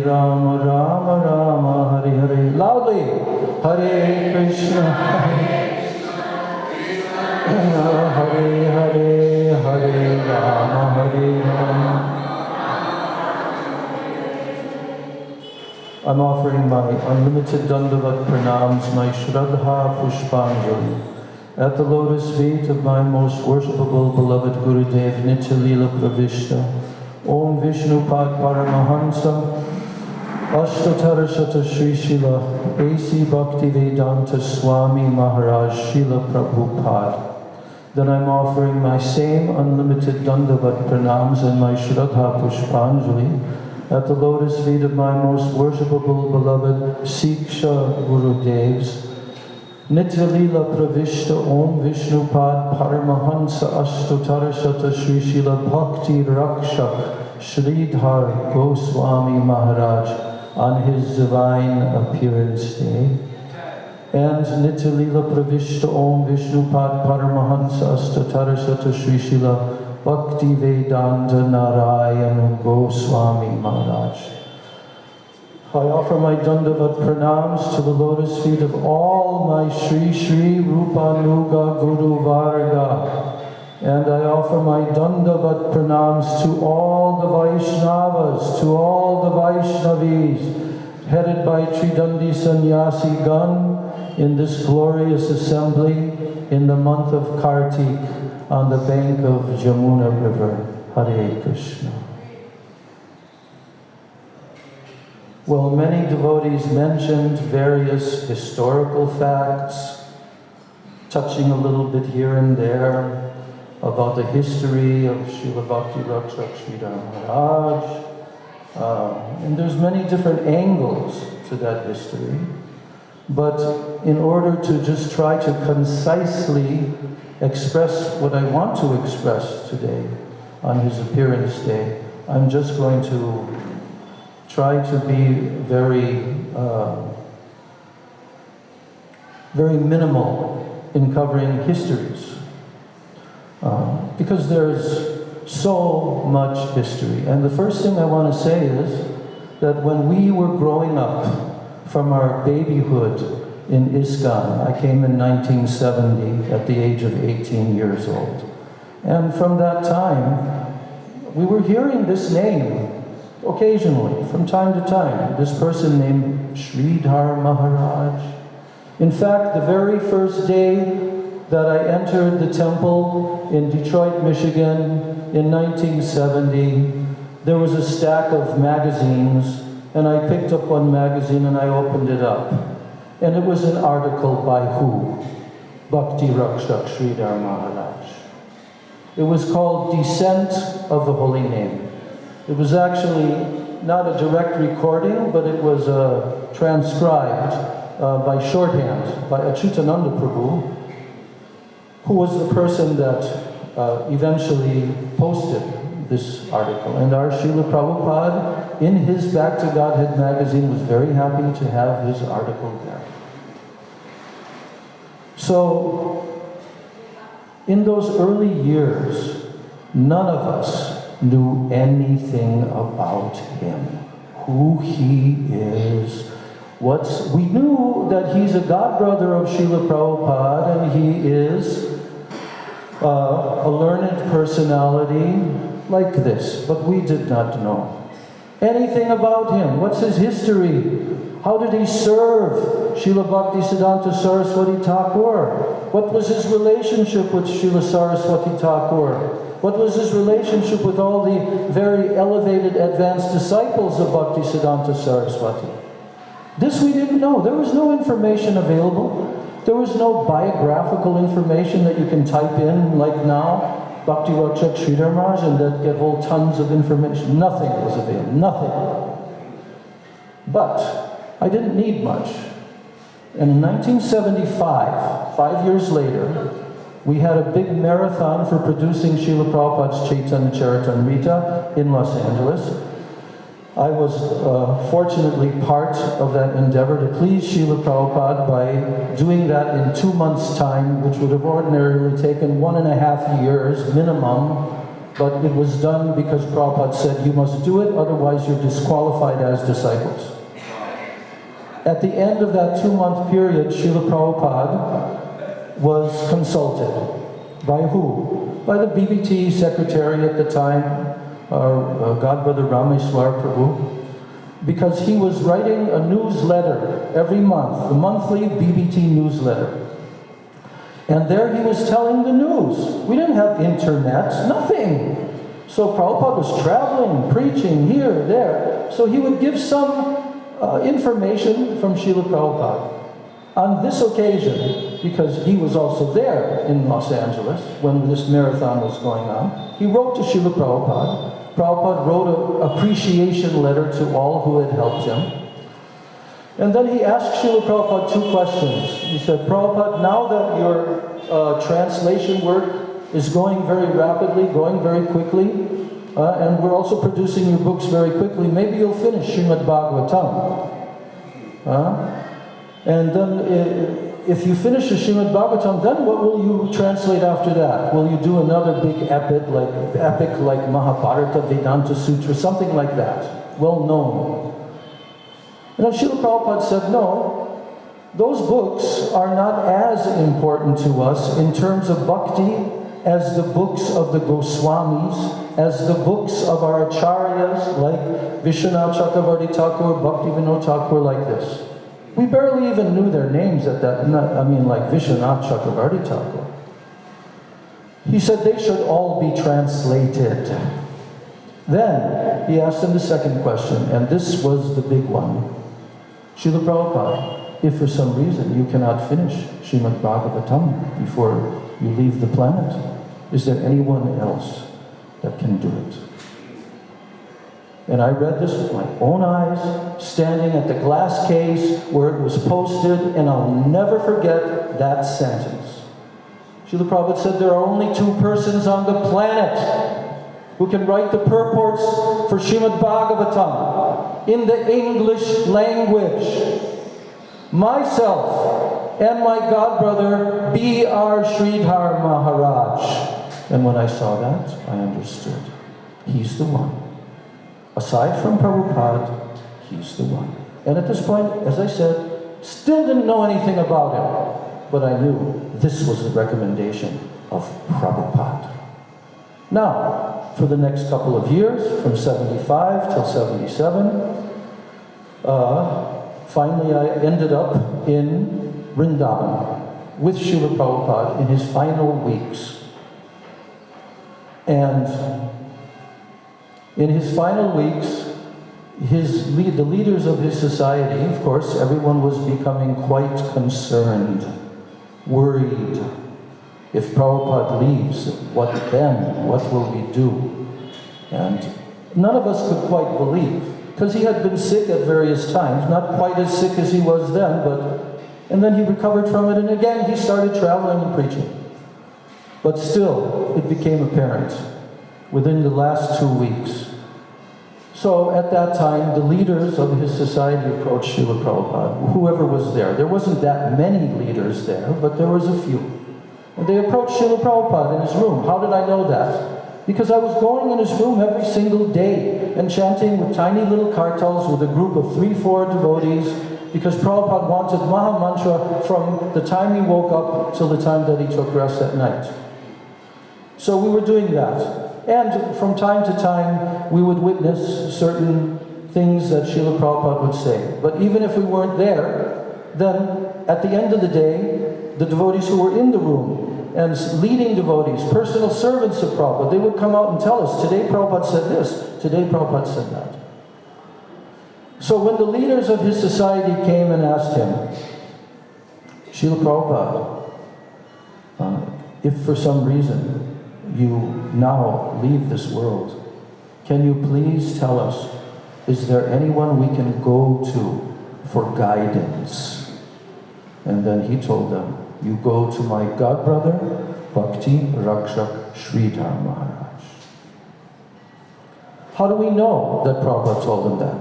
Rama Rama Hare Hare. Loudly, Hare Krishna Hare Hare Hare Rama Hare Rama. I'm offering my unlimited Dandavat Pranams, my Shraddha Pushpanjali at the lotus feet of my most worshipable beloved Gurudev Nitya Leela Pravishta, Om Vishnu Pad Paramahansa, Ashtatara Shata Sri Srila A.C. Bhaktivedanta Swami Maharaj Srila Prabhupada. Then I'm offering my same unlimited Dandavat Pranams and my Shraddha Pushpanjali at the lotus feet of my most worshipable beloved Siksha Gurudevs, Nitya Leela Pravishta Om Vishnu Pad Paramahansa Ashtatara Shata Sri Srila Bhakti Rakshak Sridhar Goswami Maharaj on his divine appearance day. And Nitya Leela Pravishta Om Vishnu Pad Paramahansa Ashtatara Shata Sri Srila Bhaktivedanta Narayana Goswami Maharaj. I offer my Dandavat Pranams to the lotus feet of all my Sri Sri Rupanuga Guru Varga. And I offer my Dandavat Pranams to all the Vaishnavas, to all the Vaishnavis, headed by Tridandi Sannyasi Gan in this glorious assembly in the month of Kartik on the bank of Jamuna River. Hare Krishna. Well, many devotees mentioned various historical facts, touching a little bit here and there about the history of Srila Bhakti Rakshak Sridhar Maharaj. And there's many different angles to that history. But in order to just try to concisely express what I want to express today on his appearance day, I'm just going to try to be very minimal in covering histories. Because there's so much history. And the first thing I want to say is that when we were growing up from our babyhood in ISKCON, I came in 1970 at the age of 18 years old. And from that time, we were hearing this name occasionally, from time to time, this person named Sridhar Maharaj. In fact, the very first day that I entered the temple in Detroit, Michigan in 1970, there was a stack of magazines, and I picked up one magazine and I opened it up. And it was an article by who? Bhakti Rakshak Sridhar Maharaj. It was called Descent of the Holy Name. It was actually not a direct recording, but it was transcribed by shorthand by Achyutananda Prabhu, who was the person that eventually posted this article. And our Srila Prabhupada, in his Back to Godhead magazine, was very happy to have his article there. So, in those early years, none of us knew anything about him, who he is. We knew that he's a godbrother of Srila Prabhupada, and he is a learned personality like this, but we did not know anything about him. What's his history? How did he serve Srila Bhaktisiddhanta Saraswati Thakur? What was his relationship with Srila Saraswati Thakur? What was his relationship with all the very elevated advanced disciples of Bhaktisiddhanta Saraswati? This we didn't know. There was no information available. There was no biographical information that you can type in like now, Bhakti Rakshak Sridhar Maharaj, and that get whole tons of information. Nothing was available, nothing. But I didn't need much. And in 1975, 5 years later, we had a big marathon for producing Srila Prabhupada's Chaitanya Charitamrita in Los Angeles. I was fortunately part of that endeavor to please Srila Prabhupada by doing that in 2 months' time, which would have ordinarily taken 1.5 years minimum, but it was done because Prabhupada said, you must do it, otherwise you're disqualified as disciples. At the end of that 2-month period, Srila Prabhupada was consulted. By who? By the BBT secretary at the time, our Godbrother Rameshwar Prabhu, because he was writing a newsletter every month, the monthly BBT newsletter. And there he was telling the news. We didn't have internet, nothing. So Prabhupada was traveling, preaching here, there. So he would give some information from Srila Prabhupada. On this occasion, because he was also there in Los Angeles when this marathon was going on, he wrote to Srila Prabhupada. Prabhupada wrote an appreciation letter to all who had helped him. And then he asked Srila Prabhupada 2 questions. He said, Prabhupada, now that your translation work is going very rapidly, going very quickly, and we're also producing your books very quickly, maybe you'll finish Srimad Bhagavatam. And then if you finish the Srimad Bhagavatam, then what will you translate after that? Will you do another big epic like Mahabharata, Vedanta Sutra, something like that, well known? And then Srila Prabhupada said, no, those books are not as important to us in terms of bhakti as the books of the Goswamis, as the books of our acharyas like Vishwanath Chakravarti Thakur, Bhaktivinoda Thakur, like this. We barely even knew their names at that, like Vishwanath Chakravarti Thakur. He said they should all be translated. Then he asked him the second question, and this was the big one. Srila Prabhupada, if for some reason you cannot finish Srimad Bhagavatam before you leave the planet, is there anyone else that can do it? And I read this with my own eyes, standing at the glass case where it was posted, and I'll never forget that sentence. Srila Prabhupada said there are only 2 persons on the planet who can write the purports for Srimad Bhagavatam in the English language. Myself and my godbrother, B.R. Sridhar Maharaj. And when I saw that, I understood. He's the one. Aside from Prabhupada, he's the one. And at this point, as I said, still didn't know anything about him. But I knew this was the recommendation of Prabhupada. Now, for the next couple of years, from 75 till 77, finally I ended up in Vrindavan with Srila Prabhupada in his final weeks. And in his final weeks, the leaders of his society, of course, everyone was becoming quite concerned, worried. If Prabhupada leaves, what then? What will we do? And none of us could quite believe, because he had been sick at various times, not quite as sick as he was then, and then he recovered from it, and again he started traveling and preaching. But still, it became apparent within the last 2 weeks. So at that time, the leaders of his society approached Srila Prabhupada, whoever was there. There wasn't that many leaders there, but there was a few. And they approached Srila Prabhupada in his room. How did I know that? Because I was going in his room every single day and chanting with tiny little kartals with a group of 3-4 devotees, because Prabhupada wanted Maha Mantra from the time he woke up till the time that he took rest at night. So we were doing that. And from time to time, we would witness certain things that Srila Prabhupada would say. But even if we weren't there, then at the end of the day, the devotees who were in the room, and leading devotees, personal servants of Prabhupada, they would come out and tell us, today Prabhupada said this, today Prabhupada said that. So when the leaders of his society came and asked him, Srila Prabhupada, if for some reason you now leave this world, can you please tell us, is there anyone we can go to for guidance? And then he told them, you go to my godbrother, Bhakti Rakshak Sridhar Maharaj. How do we know that Prabhupada told them that?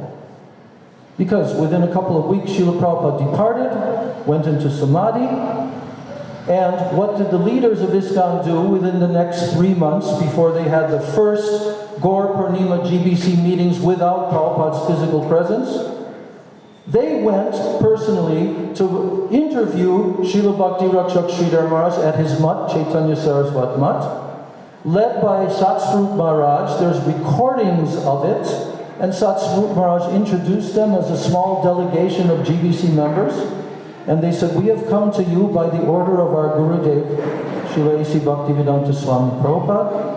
Because within a couple of weeks, Srila Prabhupada departed, went into Samadhi, and what did the leaders of ISKCON do within the next 3 months before they had the first Gaur Purnima GBC meetings without Prabhupada's physical presence? They went personally to interview Srila Bhakti Rakshak Sridhar Maharaj at his mutt, Chaitanya Saraswat Mutt, led by Satsvarup Maharaj. There's recordings of it, and Satsvarup Maharaj introduced them as a small delegation of GBC members, and they said, we have come to you by the order of our Gurudev, Srila A.C. Bhaktivedanta Swami Prabhupada.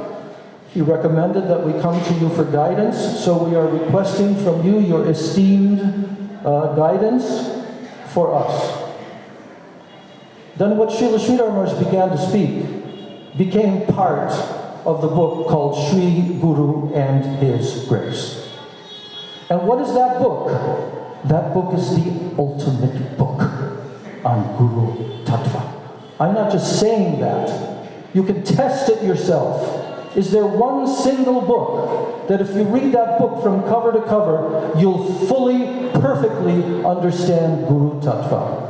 He recommended that we come to you for guidance, so we are requesting from you your esteemed guidance for us. Then what Srila Sridhar Maharaj began to speak became part of the book called Sri Guru and His Grace. And what is that book? That book is the ultimate book on Guru Tattva. I'm not just saying that. You can test it yourself. Is there one single book that if you read that book from cover to cover, you'll fully, perfectly understand Guru Tattva?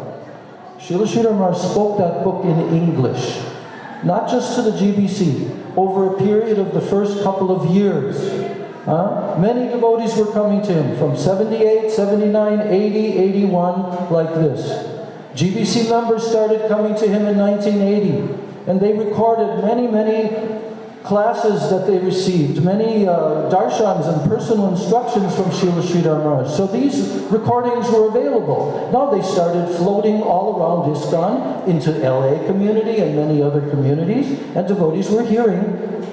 Srila Sridhar Maharaj spoke that book in English, not just to the GBC, over a period of the first couple of years. Many devotees were coming to him from 78, 79, 80, 81, like this. GBC members started coming to him in 1980, and they recorded many, many classes that they received, many darshans and personal instructions from Srila Sridhar Maharaj. So these recordings were available. Now they started floating all around ISKCON into LA community and many other communities, and devotees were hearing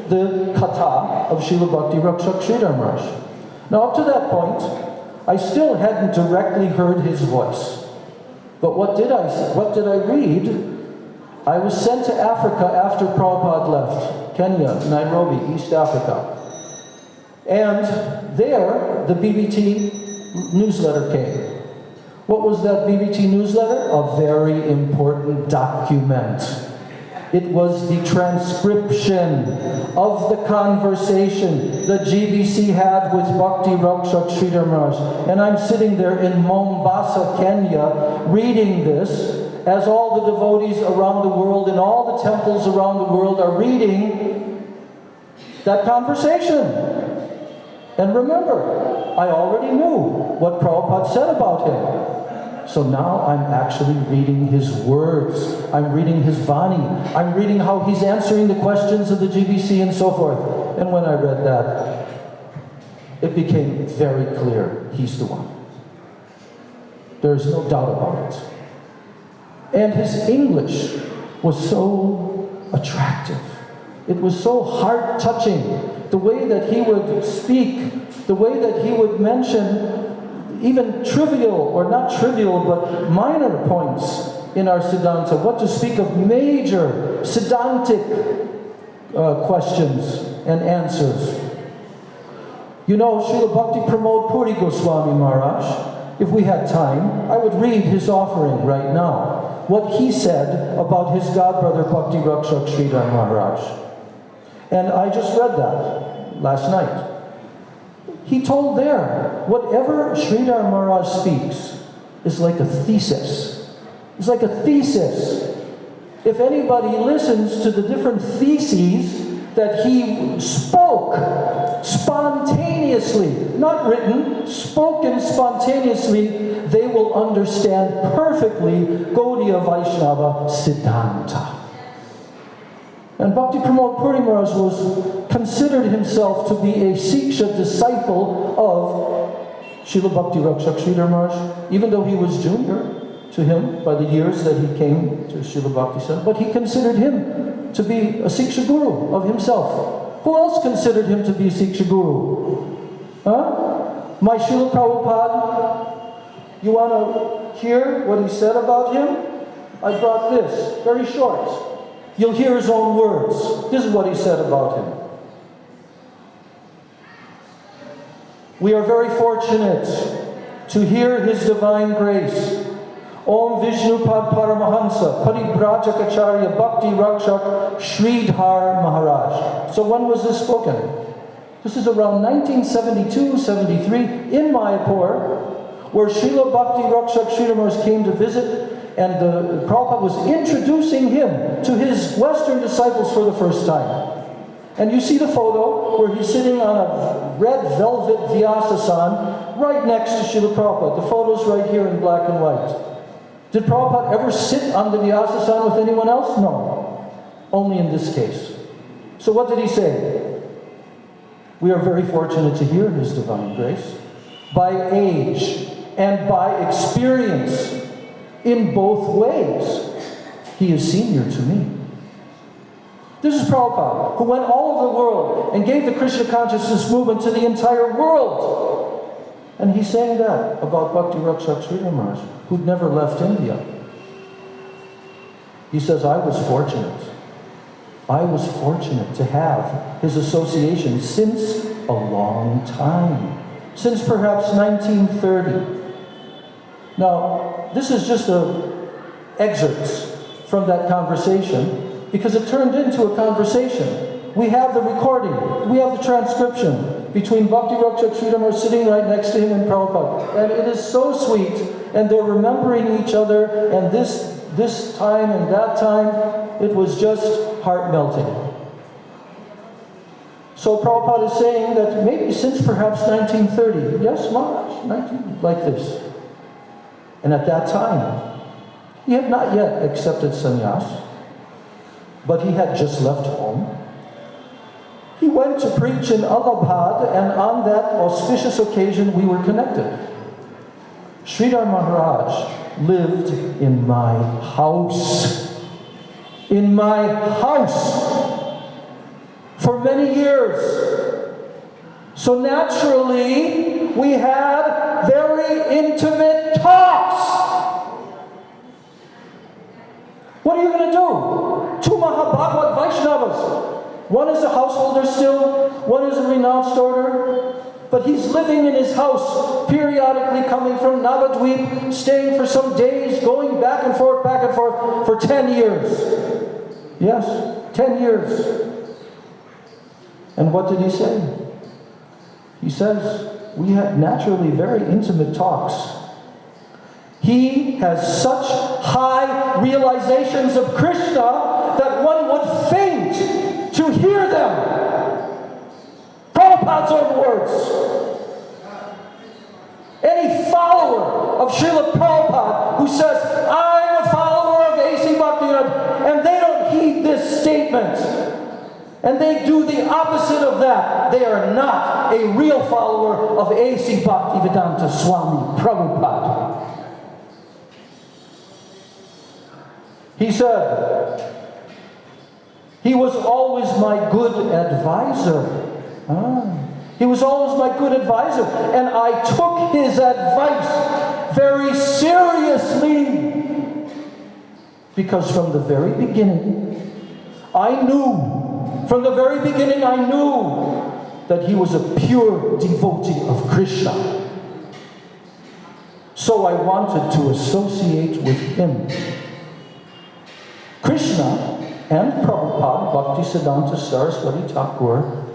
the katha of Srila Bhakti Rakshak Sridhar Maharaj. Now up to that point, I still hadn't directly heard his voice. But what did I read? I was sent to Africa after Prabhupada left. Kenya, Nairobi, East Africa. And there, the BBT newsletter came. What was that BBT newsletter? A very important document. It was the transcription of the conversation that GBC had with Bhakti Rakshak Sridhar Maharaj. And I'm sitting there in Mombasa, Kenya, reading this, as all the devotees around the world in all the temples around the world are reading that conversation. And remember, I already knew what Prabhupada said about him. So now I'm actually reading his words. I'm reading his Vani. I'm reading how he's answering the questions of the GBC and so forth. And when I read that, it became very clear he's the one. There's no doubt about it. And his English was so attractive. It was so heart-touching. The way that he would speak, the way that he would mention even trivial, or not trivial, but minor points in our Siddhanta. What to speak of major Siddhantic questions and answers. You know, Srila Bhakti Pramod Puri Goswami Maharaj, if we had time, I would read his offering right now. What he said about his godbrother Bhakti Rakshak Sridhar Maharaj. And I just read that last night. He told there, whatever Sridhar Maharaj speaks is like a thesis. It's like a thesis. If anybody listens to the different theses that he spoke spontaneously, not written, spoken spontaneously, they will understand perfectly Gaudiya Vaishnava Siddhanta. And Bhakti Pramod Puri Maharaj considered himself to be a Siksha disciple of Srila Bhakti Rakshak Sridhar Maharaj, even though he was junior to him by the years that he came to Srila Bhakti Center. But he considered him to be a Siksha Guru of himself. Who else considered him to be a Siksha Guru? My Srila Prabhupada? You want to hear what he said about him? I brought this, very short. You'll hear his own words. This is what he said about him. We are very fortunate to hear His Divine Grace. Om Vishnu Pad Paramahansa Paribrajakacharya Bhakti Rakshak Sridhar Maharaj. So when was this spoken? This is around 1972-73 in Mayapur, where Srila Bhakti Rakshak Sridhar Maharaj came to visit, and the Prabhupada was introducing him to his Western disciples for the first time. And you see the photo where he's sitting on a red velvet Vyasasana right next to Srila Prabhupada. The photo's right here in black and white. Did Prabhupada ever sit on the Vyasasana with anyone else? No. Only in this case. So what did he say? We are very fortunate to hear His Divine Grace. By age and by experience, in both ways, he is senior to me. This is Prabhupada, who went all over the world and gave the Krishna consciousness movement to the entire world. And he's saying that about Bhakti Rakshak Sridhar Maharaj, who'd never left India. He says, I was fortunate. I was fortunate to have his association since a long time. Since perhaps 1930. Now, this is just excerpts from that conversation, because it turned into a conversation. We have the recording, we have the transcription between Bhakti Rakshak Sridhar Maharaj sitting right next to him and Prabhupada. And it is so sweet, and they're remembering each other, and this time and that time, it was just heart-melting. So Prabhupada is saying that maybe since perhaps 1930, yes, Maharaj, like this. And at that time, he had not yet accepted sannyas, but he had just left home. He went to preach in Allahabad, and on that auspicious occasion, we were connected. Sridhar Maharaj lived in my house. In my house. For many years. So naturally, we had very intimate talks. What are you going to do? Two Mahabhagavad Vaishnavas. One is a householder still, one is a renounced order. But he's living in his house, periodically coming from Navadvip, staying for some days, going back and forth for 10 years. Yes, 10 years. And what did he say? He says, we had naturally very intimate talks. He has such high realizations of Krishna that one would faint to hear them. Prabhupada's own words. Any follower of Srila Prabhupada who says, I'm a follower of A.C. Bhaktivinoda, and they don't heed this statement, and they do the opposite of that, they are not a real follower of A.C. Bhaktivedanta Swami Prabhupada. He said, he was always my good advisor. He was always my good advisor, and I took his advice very seriously, because from the very beginning, I knew that he was a pure devotee of Krishna. So I wanted to associate with him. Krishna and Prabhupada, Bhaktisiddhanta Saraswati Thakur,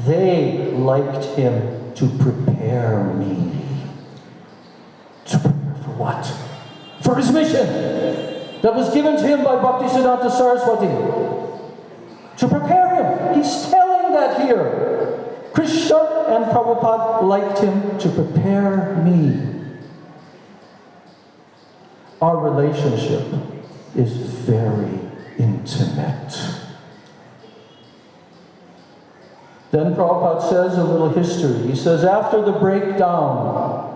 they liked him to prepare me. To prepare for what? For his mission that was given to him by Bhaktisiddhanta Saraswati. To prepare him. He's telling that here. Krishna and Prabhupada liked him to prepare me. Our relationship is very intimate. Then Prabhupada says a little history. He says, after the breakdown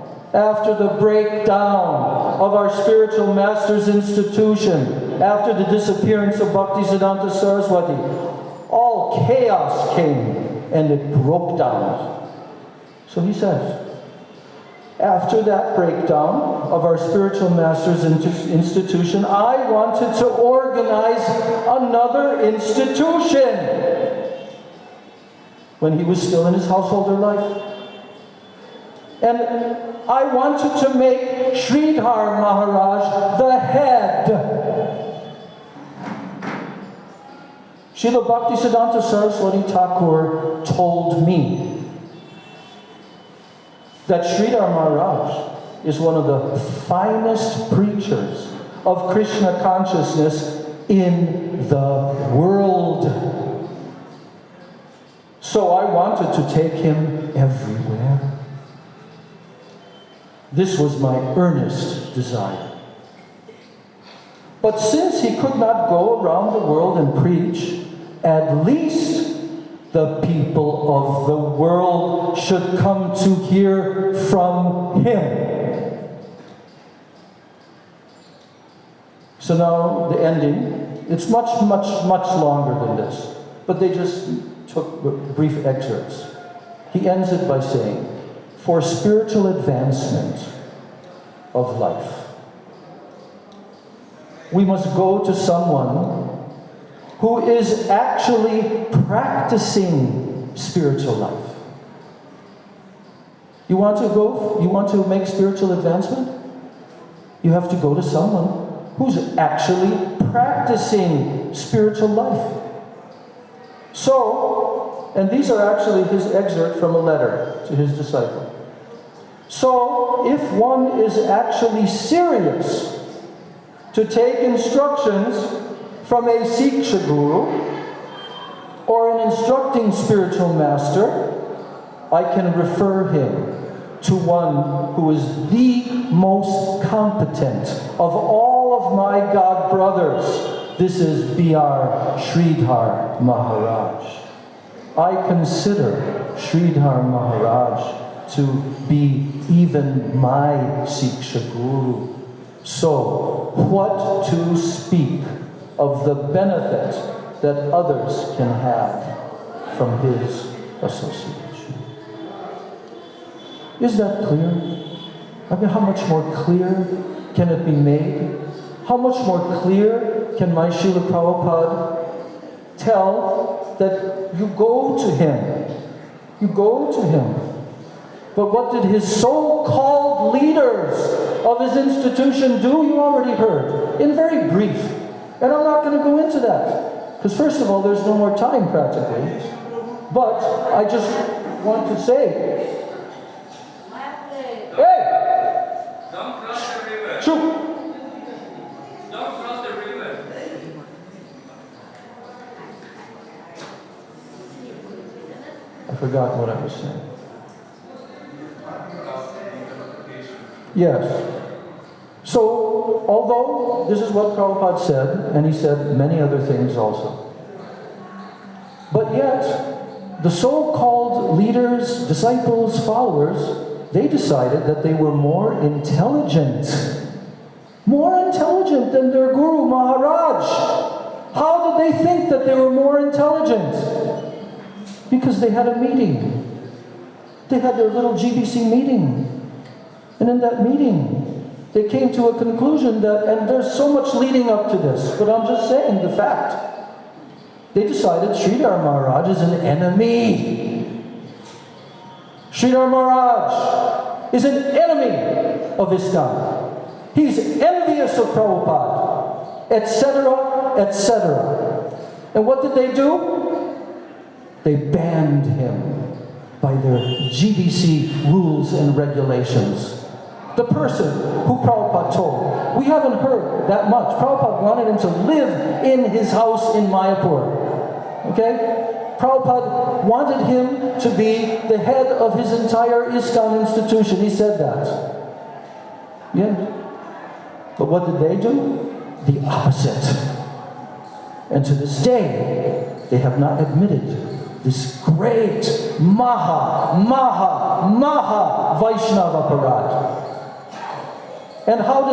of our spiritual master's institution, after the disappearance of Bhaktisiddhanta Saraswati, all chaos came and it broke down. So he says, After that breakdown of our spiritual master's institution, I wanted to organize another institution when he was still in his householder life. And I wanted to make Sridhar Maharaj the head. Srila Bhaktisiddhanta Saraswati Thakur told me that Sridhar Maharaj is one of the finest preachers of Krishna consciousness in the world. So I wanted to take him everywhere. This was my earnest desire. But since he could not go around the world and preach, at least the people of the world should come to hear from him. So now the ending, it's much, much, much longer than this, but they just took brief excerpts. He ends it by saying, for spiritual advancement of life, we must go to someone who is actually practicing spiritual life. You want to make spiritual advancement? You have to go to someone who's actually practicing spiritual life. So, and these are actually his excerpt from a letter to his disciple. So, if one is actually serious to take instructions from a Siksha Guru or an instructing spiritual master, I can refer him to one who is the most competent of all of my God brothers. This is B.R. Sridhar Maharaj. I consider Sridhar Maharaj to be even my Siksha Guru. So, what to speak of the benefit that others can have from his association? Is that clear? I mean, how much more clear can it be made? How much more clear can my Srila Prabhupada tell that you go to him? You go to him. But what did his so-called leaders of his institution do? You already heard, in very brief. And I'm not going to go into that, because first of all, there's no more time practically. But I just want to say, hey! Don't cross the river. Shoot! Don't cross the river. I forgot what I was saying. Yes. So, although this is what Prabhupada said, and he said many other things also, but yet, the so-called leaders, disciples, followers, they decided that they were more intelligent than their Guru Maharaj. How did they think that they were more intelligent? Because they had a meeting. They had their little GBC meeting. And in that meeting, they came to a conclusion that, and there's so much leading up to this, but I'm just saying the fact. They decided Sridhar Maharaj is an enemy. Sridhar Maharaj is an enemy of Islam. He's envious of Prabhupada, etc., etc. And what did they do? They banned him by their GBC rules and regulations. The person who Prabhupada told, we haven't heard that much. Prabhupada wanted him to live in his house in Mayapur. Okay? Prabhupada wanted him to be the head of his entire ISKCON institution. He said that. Yeah. But what did they do? The opposite. And to this day, they have not admitted this great Maha Vaishnava Parad. And how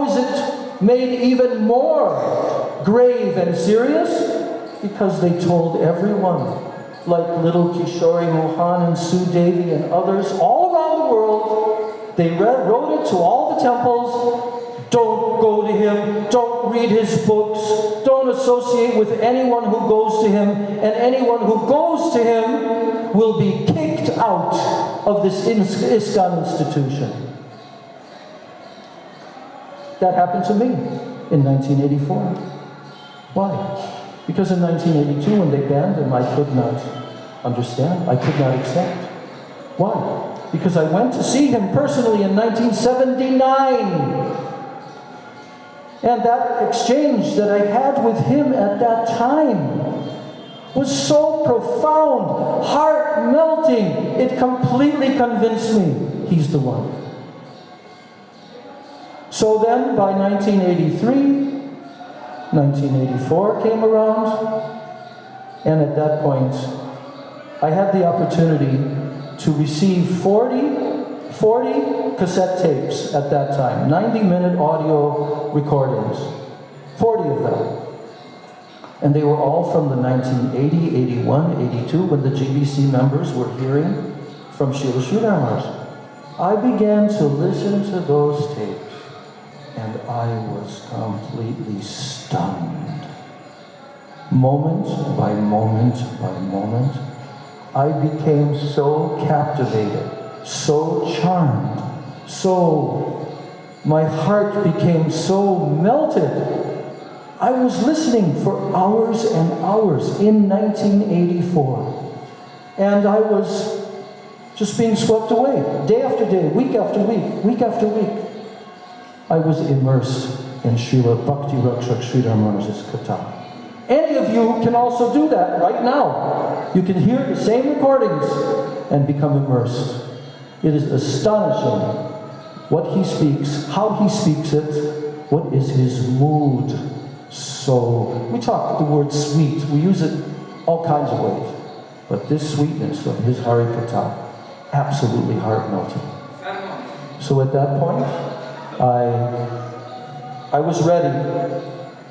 is it made even more grave and serious? Because they told everyone, like little Kishori Mohan and Sue Devi and others all around the world, They wrote it to all the temples, don't go to him, don't read his books, don't associate with anyone who goes to him, and anyone who goes to him will be kicked out of this ISKCON institution. That happened to me in 1984. Why? Because in 1982, when they banned him, I could not understand. I could not accept. Why? Because I went to see him personally in 1979. And that exchange that I had with him at that time was so profound, heart-melting. It completely convinced me he's the one. So then, by 1983, 1984 came around, and at that point, I had the opportunity to receive 40 cassette tapes at that time, 90-minute audio recordings, 40 of them. And they were all from the 1980, 81, 82, when the GBC members were hearing from Srila Sridhar Maharaj. I began to listen to those tapes, and I was completely stunned. Moment by moment by moment, I became so captivated, so charmed, my heart became so melted. I was listening for hours and hours in 1984. And I was just being swept away, day after day, week after week, week after week. I was immersed in Srila Bhakti Rakshak Sridhar Maharaj's Katha. Any of you can also do that right now. You can hear the same recordings and become immersed. It is astonishing what he speaks, how he speaks it, what is his mood. So, we talk the word sweet, we use it all kinds of ways. But this sweetness of his Hari Katha, absolutely heart-melting. So at that point, I was ready.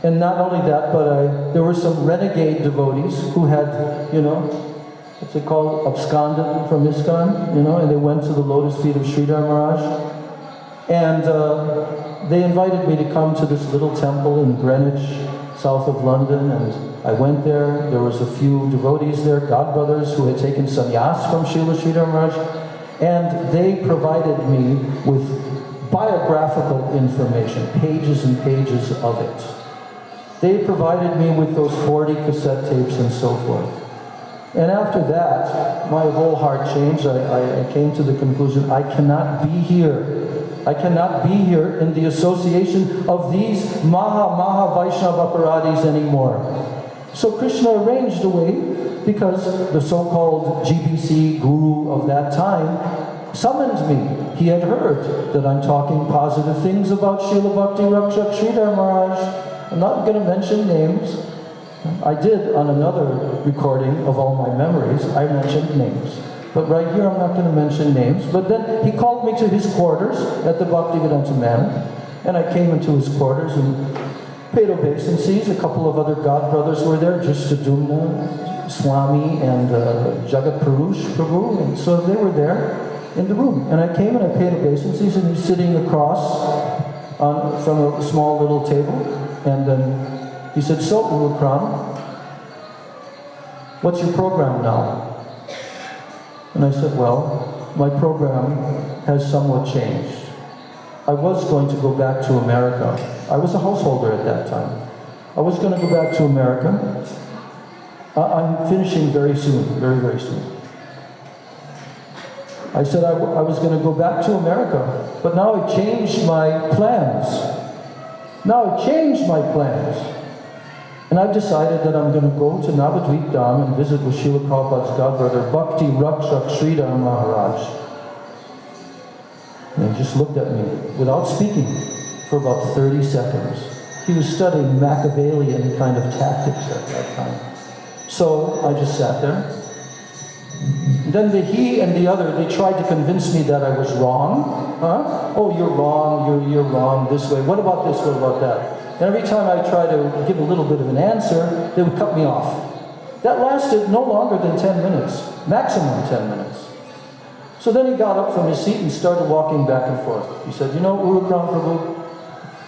And not only that, but there were some renegade devotees who had, what's it called, absconded from ISKCON, and they went to the lotus feet of Sridhar Maharaj. And they invited me to come to this little temple in Greenwich, south of London, and I went there. There was a few devotees there, godbrothers, who had taken sannyas from Srila Sridhar Maharaj, and they provided me with biographical information, pages and pages of it. They provided me with those 40 cassette tapes and so forth. And after that, my whole heart changed. I came to the conclusion, I cannot be here. I cannot be here in the association of these Maha Vaishnava Aparadhis anymore. So Krishna arranged a way, because the so-called GBC guru of that time summoned me. He had heard that I'm talking positive things about Srila Bhakti Rakshak Sridhar Maharaj. I'm not going to mention names. I did on another recording of all my memories, I mentioned names. But right here I'm not going to mention names. But then he called me to his quarters at the Bhaktivedanta Manor, and I came into his quarters and paid obeisances. A couple of other godbrothers were there, Jushtadumna, Swami, and Jagat Purush Prabhu, and so they were there in the room. And I came and I paid obeisances, and he's sitting across from a small little table. And then he said, "So, Ulukram, what's your program now?" And I said, "Well, my program has somewhat changed. I was going to go back to America. I was a householder at that time. I was going to go back to America. I'm finishing very soon, very, very soon. I said I was going to go back to America, but now I've changed my plans. Now I've changed my plans. And I've decided that I'm going to go to Navadvip Dham and visit with Srila Prabhupada's godbrother, Bhakti Rakshak Sridhar Maharaj." And he just looked at me without speaking for about 30 seconds. He was studying Machiavellian kind of tactics at that time. So I just sat there. And then he and the other, they tried to convince me that I was wrong. Oh, you're wrong, you're wrong this way. What about this, what about that? And every time I tried to give a little bit of an answer, they would cut me off. That lasted no longer than 10 minutes, maximum 10 minutes. So then he got up from his seat and started walking back and forth. He said, you know, Urukram Prabhu,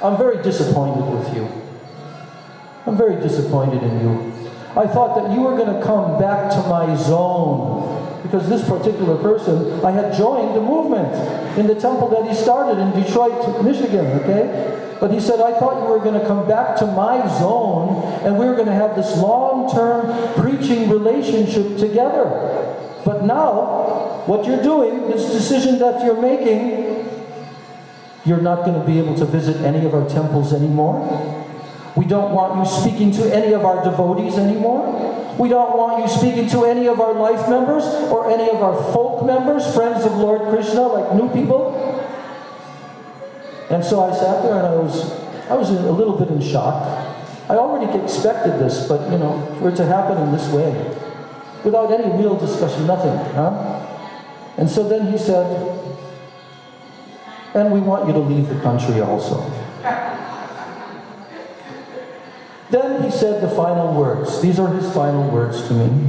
I'm very disappointed with you. I'm very disappointed in you. I thought that you were going to come back to my zone. Because this particular person, I had joined the movement in the temple that he started in Detroit, Michigan, okay? But he said, I thought you were going to come back to my zone and we were going to have this long-term preaching relationship together. But now, what you're doing, this decision that you're making, you're not going to be able to visit any of our temples anymore. We don't want you speaking to any of our devotees anymore. We don't want you speaking to any of our life members or any of our folk members, friends of Lord Krishna, like new people. And so I sat there and I was a little bit in shock. I already expected this, but you know, for it to happen in this way, without any real discussion, nothing. Huh? And so then he said, and we want you to leave the country also. Then he said the final words. These are his final words to me.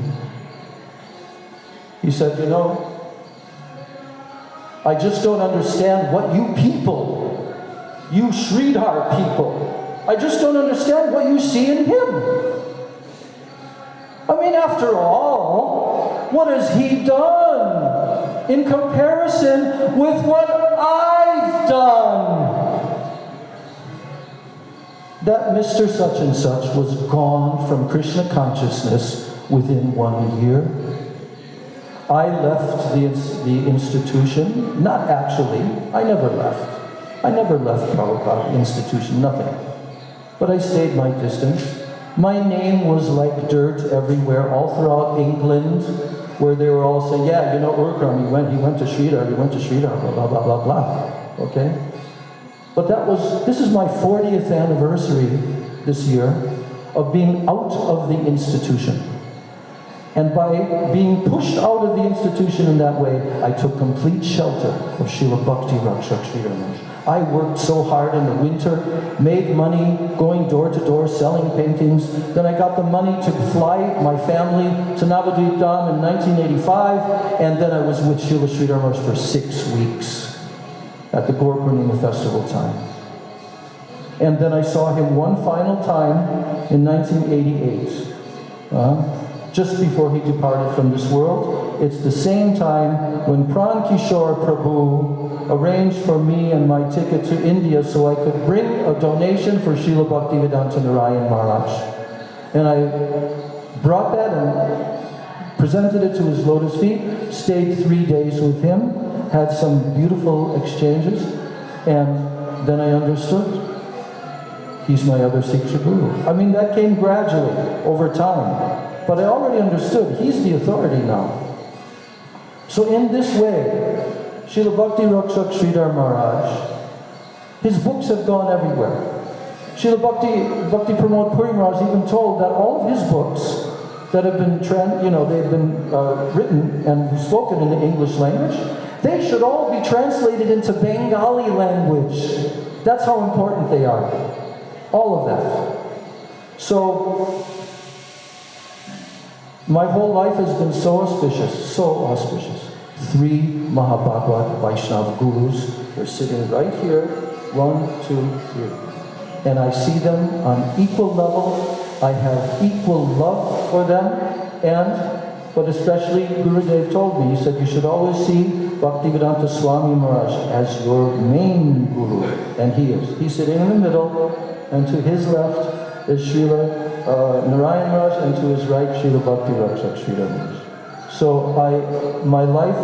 He said, you know, I just don't understand what you people, you Sridhar people, I just don't understand what you see in him. I mean, after all, what has he done in comparison with what I've done? That Mr. Such and Such was gone from Krishna consciousness within 1 year. I left the institution, not actually, I never left. I never left Prabhupada institution, nothing. But I stayed my distance. My name was like dirt everywhere, all throughout England, where they were all saying, yeah, you know, Urukram, he went to Sridhar, blah, blah, blah, blah, blah. Okay? But this is my 40th anniversary this year of being out of the institution. And by being pushed out of the institution in that way, I took complete shelter of Srila Bhakti Rakshak Sridhar Maharaj. I worked so hard in the winter, made money, going door to door, selling paintings. Then I got the money to fly my family to Navadvip Dham in 1985, and then I was with Srila Sridhar Maharaj for 6 weeks at the Gaur Purnima festival time. And then I saw him one final time in 1988, just before he departed from this world. It's the same time when Pran Kishore Prabhu arranged for me and my ticket to India so I could bring a donation for Srila Bhaktivedanta Narayan Maharaj. And I brought that and presented it to his lotus feet, stayed 3 days with him, had some beautiful exchanges, and then I understood. He's my other Siksha Guru. I mean, that came gradually, over time. But I already understood. He's the authority now. So in this way, Srila Bhakti Rakshak Sridhar Maharaj, his books have gone everywhere. Srila Bhakti Pramod Puri Maharaj even told that all of his books that have been, they've been written and spoken in the English language, they should all be translated into Bengali language. That's how important they are. All of that. So, my whole life has been so auspicious, so auspicious. 3 Mahabhagavad Vaishnava Gurus, they're sitting right here, 1, 2, 3. And I see them on equal level. I have equal love for them. But especially Gurudev told me, he said, you should always see Bhaktivedanta Swami Maharaj as your main Guru. And he is. He's sitting in the middle, and to his left is Srila Narayan Maharaj, and to his right, Srila Bhakti Rakshak Sridhar Maharaj. So my life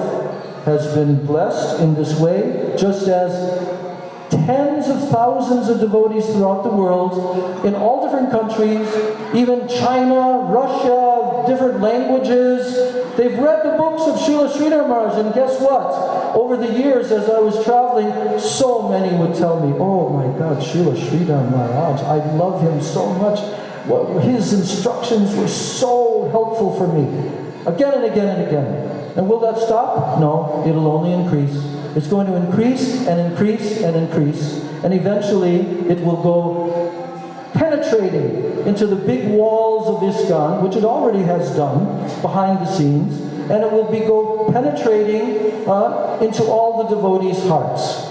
has been blessed in this way, just as tens of thousands of devotees throughout the world, in all different countries, even China, Russia, different languages, they've read the books of Srila Sridhar Maharaj, and guess what? Over the years, as I was traveling, so many would tell me, oh my God, Srila Sridhar Maharaj, I love him so much. His instructions were so helpful for me. Again and again and again. And will that stop? No, it'll only increase. It's going to increase and increase and increase. And eventually, it will go penetrating into the big walls of ISKCON, which it already has done behind the scenes. And it will go penetrating into all the devotees' hearts.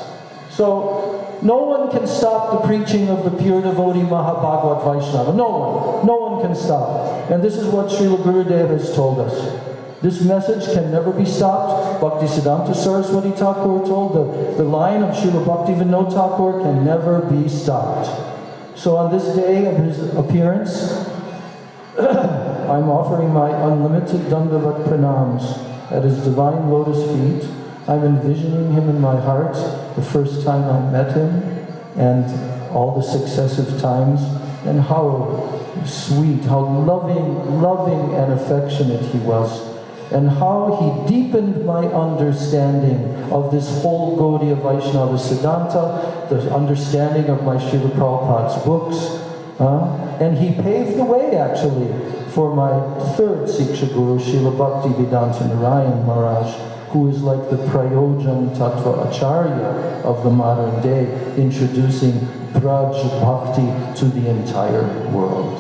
So no one can stop the preaching of the pure devotee Mahabhagavad Vaishnava. No one can stop. And this is what Srila Gurudev has told us. This message can never be stopped. Bhaktisiddhanta Saraswati Thakur told the line of Srila Bhaktivinoda Thakur can never be stopped. So on this day of his appearance, I'm offering my unlimited Dandavat Pranams at his divine lotus feet. I'm envisioning him in my heart the first time I met him and all the successive times, and how sweet, how loving and affectionate he was, and how he deepened my understanding of this whole Gaudiya Vaishnava Siddhanta, the understanding of my Srila Prabhupada's books, and he paved the way actually for my third Siksha Guru, Srila Bhakti Vedanta Narayan Maharaj, who is like the Prayojan Tattva Acharya of the modern day, introducing Braj Bhakti to the entire world.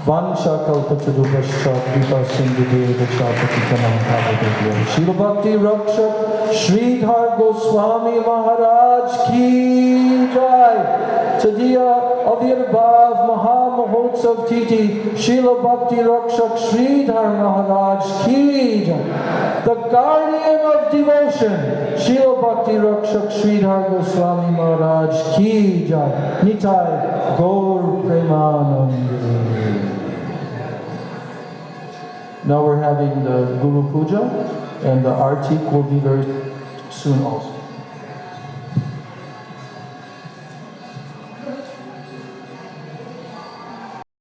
Vansha kalpatarubhascha kripa sindhudeva chapatikanam bhavadevyam. Srila Bhakti Rakshak Sridhar Goswami Maharaj ki jai. Tadiya Avirbhav Maha Mahotsav Titi Srila Bhakti Rakshak Sridhar Maharaj ki jai. The guardian of devotion, Srila Bhakti Rakshak Sridhar Goswami Maharaj ki jai. Nitai Gaur Premanandi. Now we're having the Guru Puja, and the Artik will be very soon also.